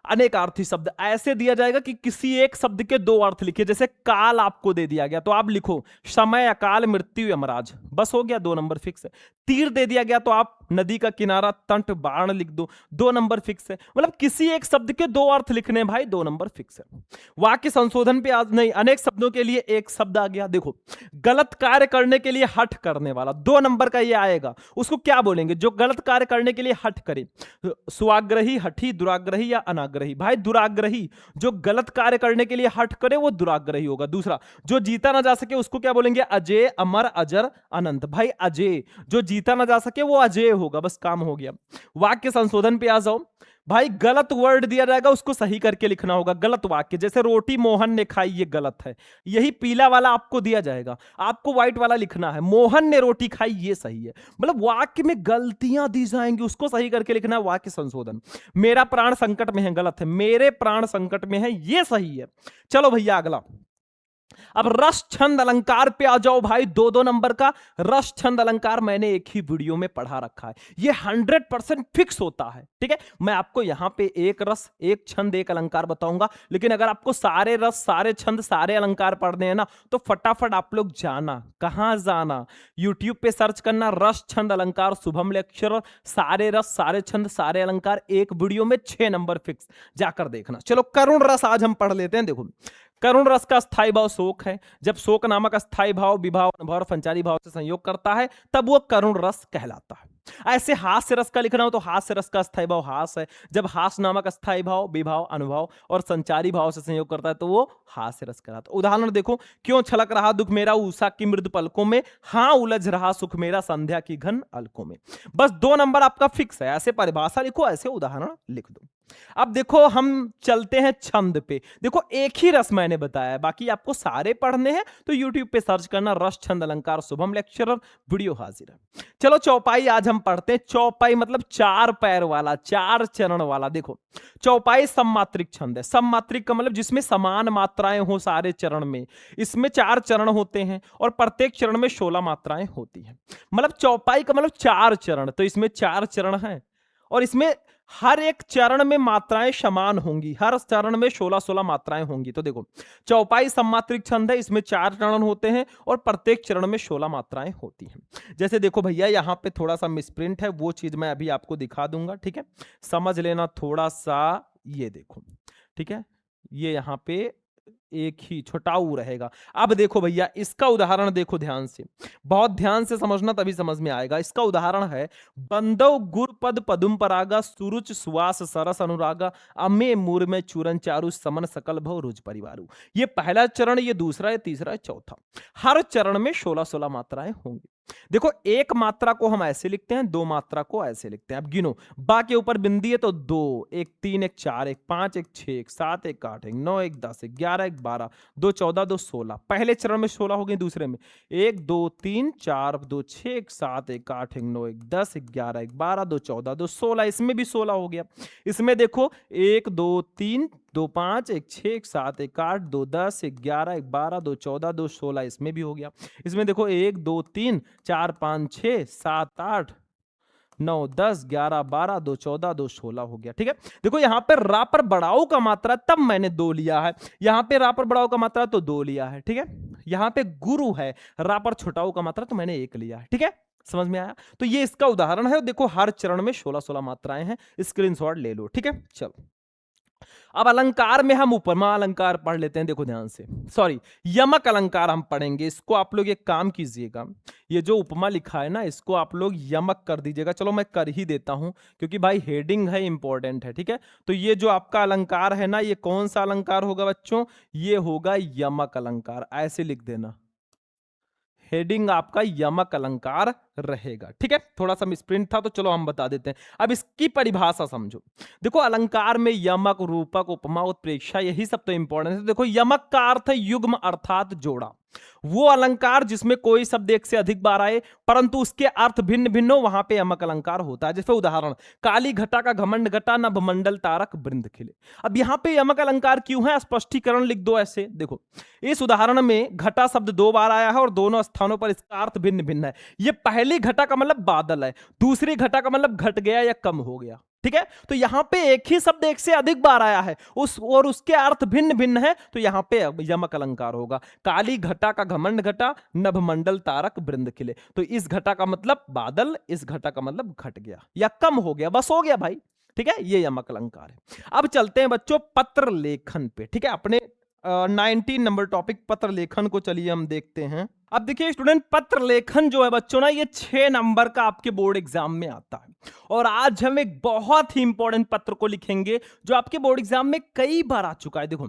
अनेकार्थी शब्द ऐसे दिया जाएगा कि किसी एक शब्द के 2 अर्थ लिखिए। जैसे काल आपको दे दिया गया तो आप लिखो समय, अकाल, मृत्यु, यमराज, बस हो गया, 2 नंबर फिक्स है। तीर दे दिया गया तो आप नदी का किनारा, तट, बाण लिख दो, 2 नंबर फिक्स है। मतलब किसी एक शब्द के 2 अर्थ लिखने भाई, 2 नंबर फिक्स है। वाक्य संशोधन पे आज नहीं, अनेक शब्दों के लिए एक शब्द आ गया। देखो गलत कार्य करने के लिए हठ करने वाला, 2 नंबर का ये आएगा। उसको क्या बोलेंगे? जो गलत कार्य करने के लिए हठ करे, स्वाग्रही, हठी, दुराग्रही या अनाग्रही। भाई दुराग्रही, जो गलत कार्य करने के लिए हठ करे वो दुराग्रही होगा। दूसरा, जो जीता ना जा सके उसको क्या बोलेंगे? अजय, अमर, अजर, अनंत। भाई अजय, जो जीता ना जा सके वो अजय होगा, बस काम हो गया। वाक्य संशोधन पे आ जाओ भाई, गलत वर्ड दिया जाएगा उसको सही करके लिखना होगा। गलत वाक्य, जैसे रोटी मोहन ने खाई, ये गलत है, यही पीला वाला आपको दिया जाएगा, आपको व्हाइट वाला लिखना है। मोहन ने रोटी खाई, ये सही है। मतलब वाक्य में गलतियां दी जाएंगी, उसको सही करके लिखना है, वाक्य संशोधन। मेरा प्राण संकट में है, गलत है, मेरे प्राण संकट में है, ये सही है। चलो भैया अगला, अब रस छंद अलंकार पे आ जाओ भाई। 2-2 नंबर का रस छंद अलंकार मैंने एक ही वीडियो में पढ़ा रखा है, ये 100% फिक्स होता है। ठीक है, मैं आपको यहां पे एक रस, एक छंद, एक अलंकार बताऊंगा, लेकिन अगर आपको सारे रस, सारे छंद, सारे अलंकार पढ़ने हैं ना, तो फटाफट आप लोग जाना, कहां जाना, यूट्यूब पे सर्च करना रस छंद अलंकार शुभम लेक्चरर, सारे रस, सारे छंद, सारे अलंकार, एक वीडियो में 6 नंबर फिक्स, जाकर देखना। चलो करुण रस आज हम पढ़ लेते हैं। देखो करुण रस का स्थायी भाव शोक है। जब शोक नामक स्थायी भाव विभाव, अनुभव और संचारी भाव से संयोग करता है तब वो करुण रस कहलाता है। ऐसे हास्य रस का लिखना हो तो हास्य रस का स्थायी भाव हास है। जब हास नामक स्थायी भाव विभाव, अनुभव और संचारी भाव से संयोग करता है तो वो हास्य रस कहलाता है। उदाहरण देखो, क्यों छलक रहा दुख मेरा उषा की मृदु पलकों में, हाँ उलझ रहा सुख मेरा संध्या की घन अलकों में। बस 2 नंबर आपका फिक्स है। ऐसे परिभाषा लिखो, ऐसे उदाहरण लिख दो। अब देखो हम चलते हैं छंद पे। देखो एक ही रस मैंने बताया है, बाकी आपको सारे पढ़ने हैं तो YouTube पे सर्च करना रस छंद अलंकार शुभम लेक्चरर, वीडियो हाजिर है। चलो चौपाई आज हम पढ़ते हैं। चौपाई मतलब 4 पैर वाला, 4 चरण वाला। देखो चौपाई सममात्रिक छंद है। सममात्रिक का मतलब जिसमें समान मात्राएं हो सारे चरण में। इसमें 4 चरण होते हैं और प्रत्येक चरण में 16 मात्राएं होती हैं। मतलब चौपाई का मतलब 4 चरण, तो इसमें 4 चरण हैं और इसमें हर एक चरण में मात्राएं समान होंगी, हर चरण में 16-16 मात्राएं होंगी। तो देखो चौपाई सम्मात्रिक छंद है, इसमें 4 चरण होते हैं और प्रत्येक चरण में 16 मात्राएं होती हैं। जैसे देखो भैया यहाँ पे थोड़ा सा मिसप्रिंट है, वो चीज मैं अभी आपको दिखा दूंगा, ठीक है, समझ लेना थोड़ा सा। ये देखो, ठीक है, ये यहाँ पे एक ही छोटाऊ रहेगा। अब देखो भैया इसका उदाहरण देखो ध्यान से, बहुत ध्यान से समझना तभी समझ में आएगा। इसका उदाहरण है बंदव गुर पद पदुम परागा सुरुच सुवास सरस अनुरागा अमे मूर में चूरन चारु समन सकल भव रुज परिवारु। ये पहला चरण, ये दूसरा, ये तीसरा, ये चौथा। हर चरण में 16-16 मात्राएं होंगी। देखो एक मात्रा को हम ऐसे लिखते हैं, दो मात्रा को ऐसे लिखते हैं। अब गिनो, बा के ऊपर बिंदी है तो 2, 1 3 1 4 1 5 1 6 1 7 1 8 1 9 1 10 1 11 1 12 2 14 2 16। पहले चरण में 16 हो गए, दूसरे में 1 2 3 4 2 6 1 7 1 8 1 9 1 10 1 11 1 12 2 14 2 16। इसमें भी 16 हो गया। इसमें देखो 1 2 3 2 5 1 6 1 7 1 8 2 10 1 11 1 12 2 14 2 16। इसमें भी हो गया। इसमें देखो 1 2 3 4 5 6 7 8 9 10 11 12 2 14 2 16 हो गया। ठीक है, देखो यहाँ पे रा पर बढ़ाओ का मात्रा तब मैंने 2 लिया है, यहाँ पे रा पर बढ़ाओ का मात्रा तो 2 लिया है। ठीक है, यहाँ पे गुरु है, रा पर छुटाओ का मात्रा तो मैंने 1 लिया है। ठीक है, समझ में आया? तो ये इसका उदाहरण है। देखो हर चरण में 16-16 मात्राएं हैं, स्क्रीनशॉट ले लो। ठीक है, चलो अब अलंकार में हम उपमा अलंकार पढ़ लेते हैं। देखो ध्यान से, सॉरी यमक अलंकार हम पढ़ेंगे। इसको आप लोग एक काम कीजिएगा, ये जो उपमा लिखा है ना, इसको आप लोग यमक कर दीजिएगा। चलो मैं कर ही देता हूं क्योंकि भाई हेडिंग है, इंपॉर्टेंट है। ठीक है, तो ये जो आपका अलंकार है ना, ये कौन सा अलंकार होगा बच्चों? ये होगा यमक अलंकार। ऐसे लिख देना, हेडिंग आपका यमक अलंकार रहेगा। ठीक है, थोड़ा सा मिसप्रिंट था तो चलो हम बता देते हैं। अब इसकी परिभाषा समझो। देखो अलंकार में यमक, रूपक, उपमा, उत्प्रेक्षा, यही सब तो इंपॉर्टेंट है। देखो यमक का अर्थ है युग्म अर्थात जोड़ा। वो अलंकार जिसमें कोई शब्द एक से अधिक बार आए परंतु उसके अर्थ भिन्न भिन्न हो, वहां पे यमक अलंकार होता है। जैसे उदाहरण, काली घटा का घमंड घटा, नभ मंडल तारक वृंद खिले। अब यहां पे यमक अलंकार क्यों है, स्पष्टीकरण लिख दो ऐसे। देखो इस उदाहरण में घटा शब्द 2 बार आया है और दोनों स्थानों पर इसका अर्थ भिन्न भिन्न है। ये पहली घटा का मतलब बादल है, दूसरी घटा का मतलब घट गया या कम हो गया। ठीक है, तो यहां पे एक ही शब्द एक से अधिक बार आया है और उसके अर्थ भिन्न भिन्न है, तो यहां पे यमक अलंकार होगा। काली घटा का घमंड घटा, नभ मंडल तारक वृंद खिले। तो इस घटा का मतलब बादल, इस घटा का मतलब घट गया या कम हो गया, बस हो गया भाई। ठीक है, ये यमक अलंकार है। अब चलते हैं बच्चों पत्र लेखन पे। ठीक है, अपने 19 नंबर टॉपिक पत्र लेखन को चलिए हम देखते हैं। अब देखिए स्टूडेंट, पत्र लेखन जो है बच्चों ना, ये 6 नंबर का आपके बोर्ड एग्जाम में आता है। और आज हम एक बहुत ही इंपॉर्टेंट पत्र को लिखेंगे जो आपके बोर्ड एग्जाम में कई बार आ चुका है। देखो,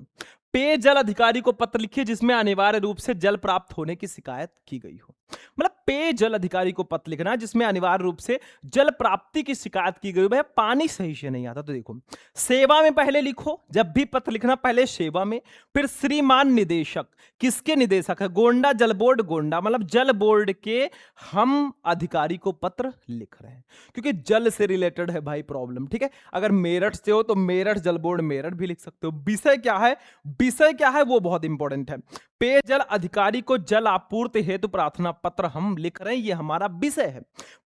पेयजल अधिकारी को पत्र लिखिए जिसमें अनिवार्य रूप से जल प्राप्त होने की शिकायत की गई हो। मतलब पेयजल अधिकारी को पत्र लिखना जिसमें अनिवार्य रूप से जल प्राप्ति की शिकायत की गई हो। भैया पानी सही से नहीं आता तो देखो सेवा में पहले लिखो, जब भी पत्र लिखना पहले सेवा में, फिर श्रीमान निदेशक। किसके निदेशक है? गोंडा जल बोर्ड गोंडा, मतलब जल बोर्ड के हम अधिकारी को पत्र लिख रहे हैं क्योंकि जल से रिलेटेड है भाई प्रॉब्लम। ठीक है, अगर मेरठ से हो तो मेरठ जल बोर्ड मेरठ भी लिख सकते हो। विषय क्या है, विषय क्या है वो बहुत इंपॉर्टेंट है। पेयजल अधिकारी को जल आपूर्ति हेतु प्रार्थना पत्र हम लिख रहे हैं, ये हमारा विषय है।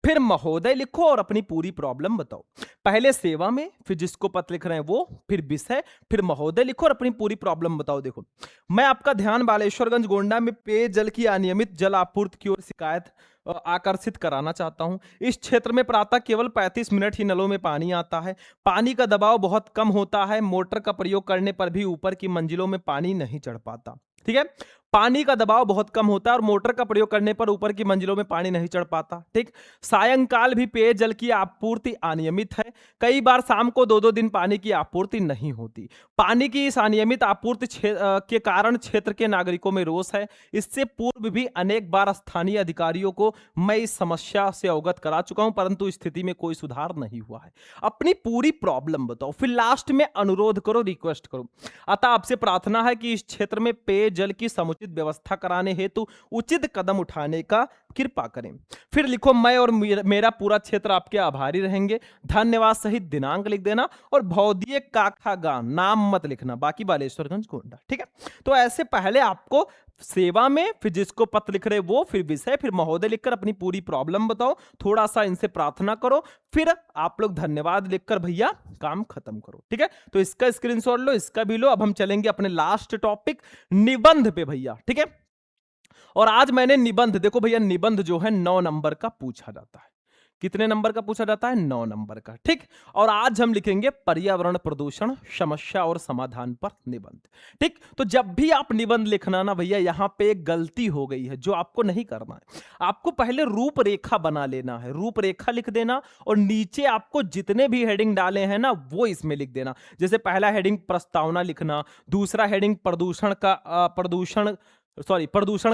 फिर महोदय लिखो और अपनी पूरी प्रॉब्लम बताओ। पहले सेवा में, फिर जिसको पत्र लिख रहे हैं वो, फिर विषय, फिर महोदय लिखो और अपनी पूरी प्रॉब्लम बताओ। देखो मैं आपका ध्यान बालेश्वरगंज गोंडा में पेयजल की अनियमित जल आपूर्ति की ओर शिकायत आकर्षित कराना चाहता हूं। इस क्षेत्र में प्रातः केवल 35 मिनट ही नलों में पानी आता है। पानी का दबाव बहुत कम होता है, मोटर का प्रयोग करने पर भी ऊपर की मंजिलों में पानी नहीं चढ़ पाता। ठीक है, पानी का दबाव बहुत कम होता है और मोटर का प्रयोग करने पर ऊपर की मंजिलों में पानी नहीं चढ़ पाता। ठीक, सायंकाल भी पेयजल की आपूर्ति अनियमित है। कई बार शाम को 2-2 दिन पानी की आपूर्ति नहीं होती। पानी की इस अनियमित आपूर्ति के कारण क्षेत्र के नागरिकों में रोष है। इससे पूर्व भी अनेक बार स्थानीय अधिकारियों को मैं इस समस्या से अवगत करा चुका हूं परंतु स्थिति में कोई सुधार नहीं हुआ है। अपनी पूरी प्रॉब्लम बताओ, फिर लास्ट में अनुरोध करो, रिक्वेस्ट करो। अतः आपसे प्रार्थना है कि इस क्षेत्र में पेयजल की समुचित व्यवस्था कराने हेतु उचित कदम उठाने का कृपा करें। फिर लिखो मैं और मेरा पूरा क्षेत्र आपके आभारी रहेंगे। धन्यवाद सहित दिनांक लिख देना और भौदिये काखा गांव, नाम मत लिखना, बाकी बालेश्वरगंज गोंडा। ठीक है, तो ऐसे पहले आपको सेवा में, फिर जिसको पत्र लिख रहे वो, फिर विषय, फिर महोदय लिखकर अपनी पूरी प्रॉब्लम बताओ, थोड़ा सा इनसे प्रार्थना करो, फिर आप लोग धन्यवाद लिखकर भैया काम खत्म करो। ठीक है, तो इसका स्क्रीनशॉट लो, इसका भी लो। अब हम चलेंगे अपने लास्ट टॉपिक निबंध पे भैया। ठीक है, और आज मैंने निबंध, देखो भैया निबंध जो है 9 नंबर का पूछा जाता है। कितने नंबर का पूछा जाता है? 9 नंबर का। ठीक, और आज हम लिखेंगे पर्यावरण प्रदूषण समस्या और समाधान पर निबंध। ठीक, तो जब भी आप निबंध लिखना ना भैया, यहां पे एक गलती हो गई है जो आपको नहीं करना है। आपको पहले रूपरेखा बना लेना है, रूपरेखा लिख देना और नीचे आपको जितने भी हेडिंग डाले हैं ना वो इसमें लिख देना। जैसे पहला हेडिंग प्रस्तावना लिखना, दूसरा हेडिंग प्रदूषण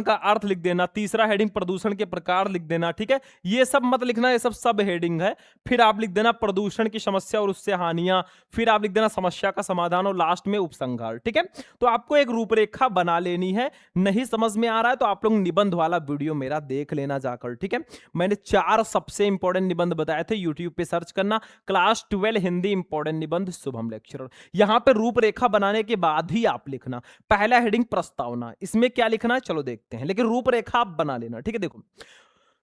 का अर्थ लिख देना, तीसरा हेडिंग प्रदूषण के प्रकार लिख देना। ठीक है, ये सब मत लिखना, ये सब हेडिंग है। फिर आप लिख देना प्रदूषण की समस्या और उससे हानियां, फिर आप लिख देना समस्या का समाधान और लास्ट में उपसंहार। ठीक है, तो आपको एक रूपरेखा बना लेनी है। नहीं समझ में आ रहा है तो आप लोग निबंध वाला वीडियो मेरा देख लेना जाकर। ठीक है, मैंने 4 सबसे इंपॉर्टेंट निबंध बताए थे, यूट्यूब पे सर्च करना, क्लास 12 हिंदी इंपॉर्टेंट निबंध शुभम लेक्चरर। यहां पे रूपरेखा बनाने के बाद ही आप लिखना। पहला हेडिंग प्रस्तावना, इसमें क्या लिखना है चलो देखते हैं, लेकिन रूपरेखा आप बना लेना। ठीक है, देखो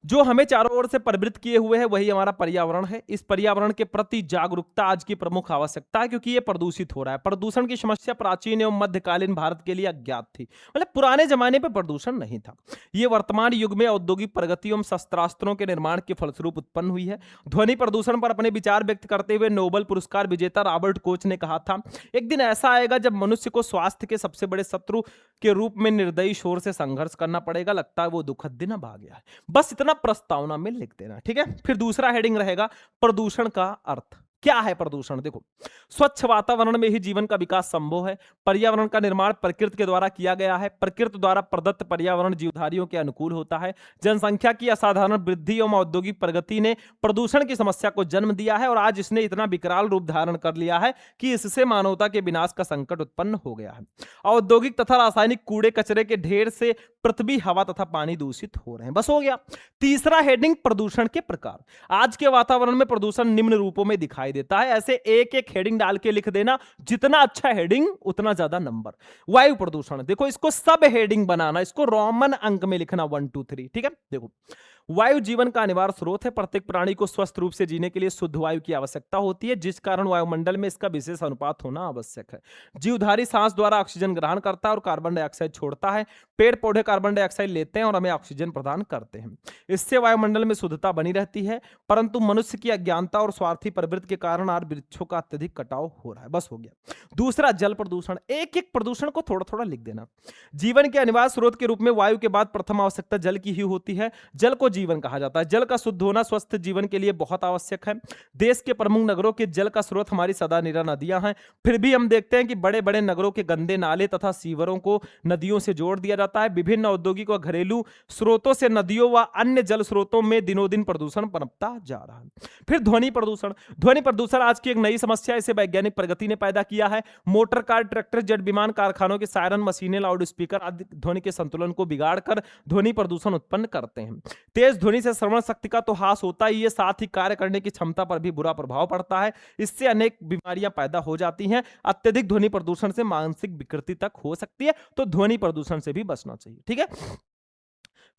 जो हमें चारों ओर से परिवृत किए हुए है वही हमारा पर्यावरण है। इस पर्यावरण के प्रति जागरूकता आज की प्रमुख आवश्यकता है, क्योंकि यह प्रदूषित हो रहा है। प्रदूषण की समस्या प्राचीन एवं मध्यकालीन भारत के लिए अज्ञात थी, मतलब पुराने जमाने पर प्रदूषण नहीं था। यह वर्तमान युग में औद्योगिक प्रगति एवं शस्त्रास्त्रों के निर्माण के फलस्वरूप उत्पन्न हुई है। ध्वनि प्रदूषण पर अपने विचार व्यक्त करते हुए नोबेल पुरस्कार विजेता रॉबर्ट कोच ने कहा था, एक दिन ऐसा आएगा जब मनुष्य को स्वास्थ्य के सबसे बड़े शत्रु के रूप में निर्दयी शोर से संघर्ष करना पड़ेगा। लगता है वो दुखद दिन अब आ गया है। बस इतना प्रस्तावना में लिख देना। ठीक है, फिर दूसरा हेडिंग रहेगा प्रदूषण का अर्थ। क्या है प्रदूषण? देखो, स्वच्छ वातावरण में ही जीवन का विकास संभव है। पर्यावरण का निर्माण प्रकृति के द्वारा किया गया है। प्रकृति द्वारा प्रदत्त पर्यावरण जीवधारियों के अनुकूल होता है। जनसंख्या की असाधारण वृद्धि एवं औद्योगिक प्रगति ने प्रदूषण की समस्या को जन्म दिया है और आज इसने इतना विकराल रूप धारण कर लिया है कि इससे मानवता के विनाश का संकट उत्पन्न हो गया है। औद्योगिक तथा रासायनिक कूड़े कचरे के ढेर से पृथ्वी, हवा तथा पानी दूषित हो रहे हैं। बस हो गया। तीसरा हेडिंग प्रदूषण के प्रकार। आज के वातावरण में प्रदूषण निम्न रूपों में दिखाई देता है। ऐसे एक एक हेडिंग डाल के लिख देना, जितना अच्छा हेडिंग उतना ज्यादा नंबर। वायु प्रदूषण, देखो इसको सब हेडिंग बनाना, इसको रोमन अंक में लिखना 1 2 3। ठीक है, देखो वायु जीवन का अनिवार्य स्रोत है। प्रत्येक प्राणी को स्वस्थ रूप से जीने के लिए शुद्ध वायु की आवश्यकता होती है, जिस कारण वायुमंडल में इसका विशेष अनुपात होना आवश्यक है। जीवधारी सांस द्वारा ऑक्सीजन ग्रहण करता है और कार्बन डाइऑक्साइड छोड़ता है। पेड़ पौधे कार्बन डाइऑक्साइड लेते हैं और हमें ऑक्सीजन प्रदान करते हैं। इससे वायुमंडल में शुद्धता बनी रहती है, परंतु मनुष्य की अज्ञानता और स्वार्थी प्रवृत्ति के कारण आज वृक्षों का अत्यधिक कटाव हो रहा है। बस हो गया। दूसरा जल प्रदूषण। एक एक प्रदूषण को थोड़ा थोड़ा लिख देना। जीवन के अनिवार्य स्रोत के रूप में वायु के बाद प्रथम आवश्यकता जल की ही होती है। जल को जीवन कहा जाता है। जल का शुद्ध होना स्वस्थ जीवन के लिए बहुत आवश्यक है। देश के प्रमुख नगरों के जल का स्रोत हमारी सदा निरा नदियां हैं। फिर भी हम देखते हैं कि बड़े बड़े नगरों के गंदे नाले तथा सीवरों को नदियों से जोड़ दिया जाता है। विभिन्न औद्योगिक व घरेलू स्रोतों से नदियों व अन्य जल स्रोतों में दिनों दिन प्रदूषण पनपता जा रहा है। फिर ध्वनि प्रदूषण। ध्वनि प्रदूषण आज की एक नई समस्या है। इसे वैज्ञानिक प्रगति ने पैदा किया है। मोटर कार, ट्रैक्टर, जेट विमान, कारखानों के सायरन, मशीनें, लाउड स्पीकर आदि ध्वनि के संतुलन को बिगाड़कर ध्वनि प्रदूषण उत्पन्न करते हैं। तेज ध्वनि से श्रवण शक्ति का तो हास होता ही है, साथ ही कार्य करने की क्षमता पर भी बुरा प्रभाव पड़ता है। इससे अनेक बीमारियां पैदा हो जाती हैं। अत्यधिक ध्वनि प्रदूषण से मानसिक विकृति तक हो सकती है, तो ध्वनि प्रदूषण से भी बचना चाहिए। ठीक है,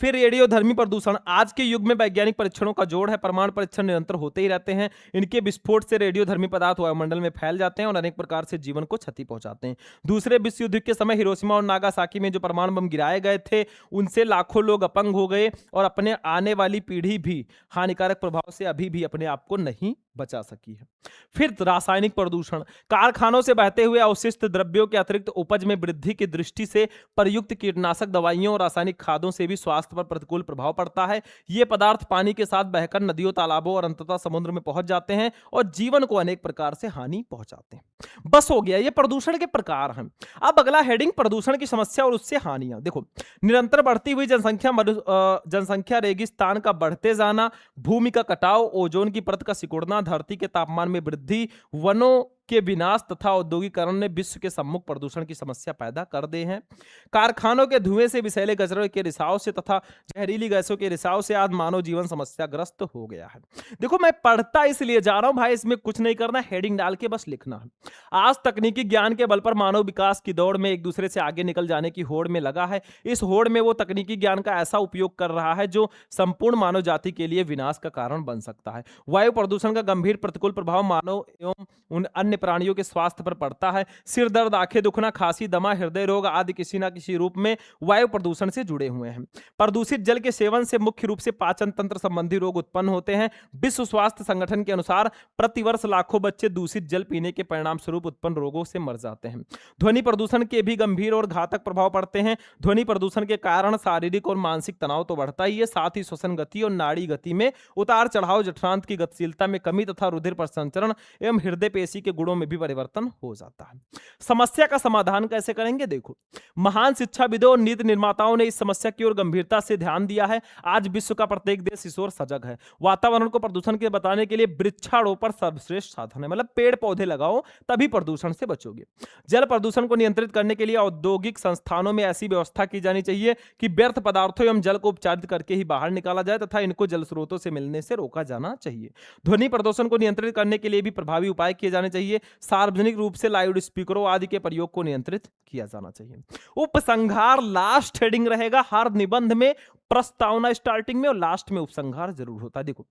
फिर रेडियोधर्मी प्रदूषण। आज के युग में वैज्ञानिक परीक्षणों का जोड़ है। परमाणु परीक्षण निरंतर होते ही रहते हैं। इनके विस्फोट से रेडियोधर्मी पदार्थ वायुमंडल में फैल जाते हैं और अनेक प्रकार से जीवन को क्षति पहुंचाते हैं। दूसरे विश्व युद्ध के समय हिरोशिमा और नागासाकी में जो परमाणु बम गिराए गए थे, उनसे लाखों लोग अपंग हो गए और अपने आने वाली पीढ़ी भी हानिकारक प्रभाव से अभी भी अपने आप को नहीं बचा सकी है। फिर रासायनिक प्रदूषण। कारखानों से बहते हुए अवशिष्ट द्रव्यों के अतिरिक्त उपज में वृद्धि की दृष्टि से प्रयुक्त कीटनाशक दवाइयों और रासायनिक खादों से भी स्वास्थ्य पर प्रतिकूल प्रभाव पड़ता है। ये पदार्थ पानी के साथ बहकर नदियों, तालाबों और अंततः समुद्र में पहुंच जाते हैं और जीवन को अनेक प्रकार से हानि पहुंचाते हैं। बस हो गया, ये प्रदूषण के प्रकार हैं। अब अगला हेडिंग प्रदूषण की समस्या और उससे हानियां। देखो, निरंतर बढ़ती हुई जनसंख्या, रेगिस्तान का बढ़ते जाना, भूमि का कटाव, ओजोन की परत का सिकुड़ना, धरती के तापमान में वृद्धि, वनों के विनाश तथा औद्योगिकरण ने विश्व के सम्मुख प्रदूषण की समस्या पैदा कर दे हैं। कारखानों के धुएं से, विषैले कचरे के रिसाव से तथा जहरीली गैसों के रिसाव से आज मानव जीवन समस्याग्रस्त हो गया है। देखो, मैं पढ़ता इसलिए जा रहा हूं भाई, इसमें कुछ नहीं करना, हेडिंग डाल के बस लिखना है। आज तकनीकी ज्ञान के बल पर मानव विकास की दौड़ में एक दूसरे से आगे निकल जाने की होड़ में लगा है। इस होड़ में वो तकनीकी ज्ञान का ऐसा उपयोग कर रहा है जो संपूर्ण मानव जाति के लिए विनाश का कारण बन सकता है। वायु प्रदूषण का गंभीर प्रतिकूल प्रभाव मानव एवं उन अन्य प्राणियों के स्वास्थ्य पर पड़ता है। सिर दर्द, आंखें दुखना, खांसी, दमा, हृदय रोग आदि किसी न किसी रूप में वायु प्रदूषण से जुड़े हुए हैं। प्रदूषित जल के सेवन से मुख्य रूप से पाचन तंत्र संबंधी रोग उत्पन्न होते हैं। विश्व स्वास्थ्य संगठन के अनुसार प्रतिवर्ष लाखों बच्चे दूषित जल पीने के परिणाम स्वरूप उत्पन्न रोगों से मर जाते हैं। ध्वनि प्रदूषण के भी गंभीर और घातक प्रभाव पड़ते हैं। ध्वनि प्रदूषण के कारण शारीरिक और मानसिक तनाव तो बढ़ता ही है, साथ ही श्वसन गति और नाड़ी गति में उतार चढ़ाव, जठरांत की गतिशीलता में कमी तथा रुधिर परिसंचरण एवं हृदय पेशी के गुणों में भी परिवर्तन हो जाता है। समस्या का समाधान कैसे करेंगे? देखो, महान शिक्षाविदों और नीति निर्माताओं ने इस समस्या की ओर गंभीरता से ध्यान दिया है। आज विश्व का प्रत्येक देश इस ओर सजग है। वातावरण को प्रदूषण के बताने के लिए वृक्षारोपण सर्वश्रेष्ठ साधन है, मतलब पेड़ पौधे लगाओ तभी प्रदूषण से बचोगे। जल प्रदूषण को नियंत्रित करने के लिए औद्योगिक संस्थानों में ऐसी व्यवस्था की जानी चाहिए कि व्यर्थ पदार्थों एवं जल को उपचारित करके ही बाहर निकाला जाए तथा इनको जल स्रोतों से मिलने से रोका जाना चाहिए। ध्वनि प्रदूषण को नियंत्रित करने के लिए भी प्रभावी उपाय किए जाने चाहिए। सार्वजनिक रूप से लाउड स्पीकरों आदि के प्रयोग को नियंत्रित किया जाना चाहिए। उपसंहार लास्ट हेडिंग रहेगा हर निबंध में, प्रस्तावना स्टार्टिंग में और लास्ट में उपसंहार जरूर होता है। देखो,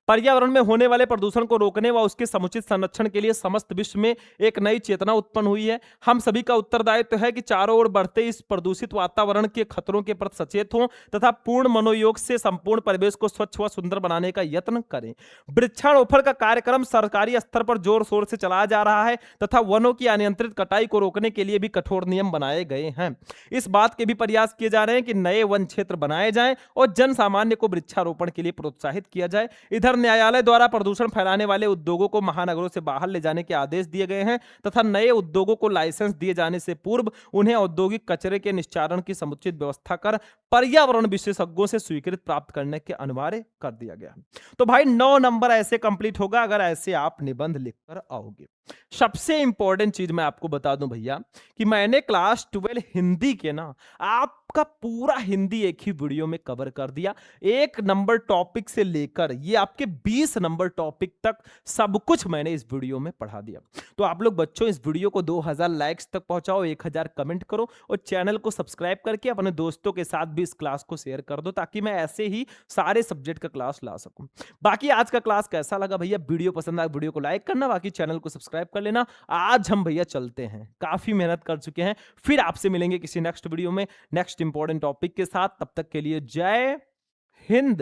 पर्यावरण में होने वाले प्रदूषण को रोकने व उसके समुचित संरक्षण के लिए समस्त विश्व में एक नई चेतना उत्पन्न हुई है। हम सभी का उत्तरदायित्व है कि चारों ओर बढ़ते इस प्रदूषित वातावरण के खतरों के प्रति सचेत हों तथा पूर्ण मनोयोग से संपूर्ण परिवेश को स्वच्छ व सुंदर बनाने का यत्न करें। वृक्षारोपण का कार्यक्रम सरकारी स्तर पर जोर शोर से चलाया जा रहा है तथा वनों की अनियंत्रित कटाई को रोकने के लिए भी कठोर नियम बनाए गए हैं। इस बात के भी प्रयास किए जा रहे हैं कि नए वन क्षेत्र बनाए जाएं और जन सामान्य को वृक्षारोपण के लिए प्रोत्साहित किया जाए। इधर न्यायालय द्वारा प्रदूषण फैलाने वाले उद्योगों को महानगरों से बाहर ले जाने के आदेश दिए गए हैं तथा नए उद्योगों को लाइसेंस दिए जाने से पूर्व उन्हें औद्योगिक कचरे के निस्तारण की समुचित व्यवस्था कर पर्यावरण विशेषज्ञों से स्वीकृत प्राप्त करने के अनिवार्य कर दिया गया। तो भाई 9 नंबर ऐसे कंप्लीट होगा अगर ऐसे आप निबंध लिखकर आओगे। सबसे इंपॉर्टेंट चीज मैं आपको बता दूं भैया कि मैंने क्लास 12 हिंदी के ना आपका पूरा हिंदी एक ही वीडियो में कवर कर दिया। 1 नंबर टॉपिक से लेकर ये आपके 20 नंबर टॉपिक तक सब कुछ मैंने इस वीडियो में पढ़ा दिया। तो आप लोग बच्चों इस वीडियो को 2000 लाइक्स तक पहुंचाओ, 1000 कमेंट करो और चैनल को सब्सक्राइब करके अपने दोस्तों के साथ भी इस क्लास को शेयर कर दो ताकि मैं ऐसे ही सारे सब्जेक्ट का क्लास ला सकूं। बाकी आज का क्लास कैसा लगा भैया? वीडियो पसंद आया वीडियो को लाइक करना, बाकी चैनल को सब्सक्राइब कर लेना। आज हम भैया चलते हैं, काफी मेहनत कर चुके हैं। फिर आपसे मिलेंगे किसी नेक्स्ट वीडियो में नेक्स्ट इंपॉर्टेंट टॉपिक के साथ। तब तक के लिए जय हिंद।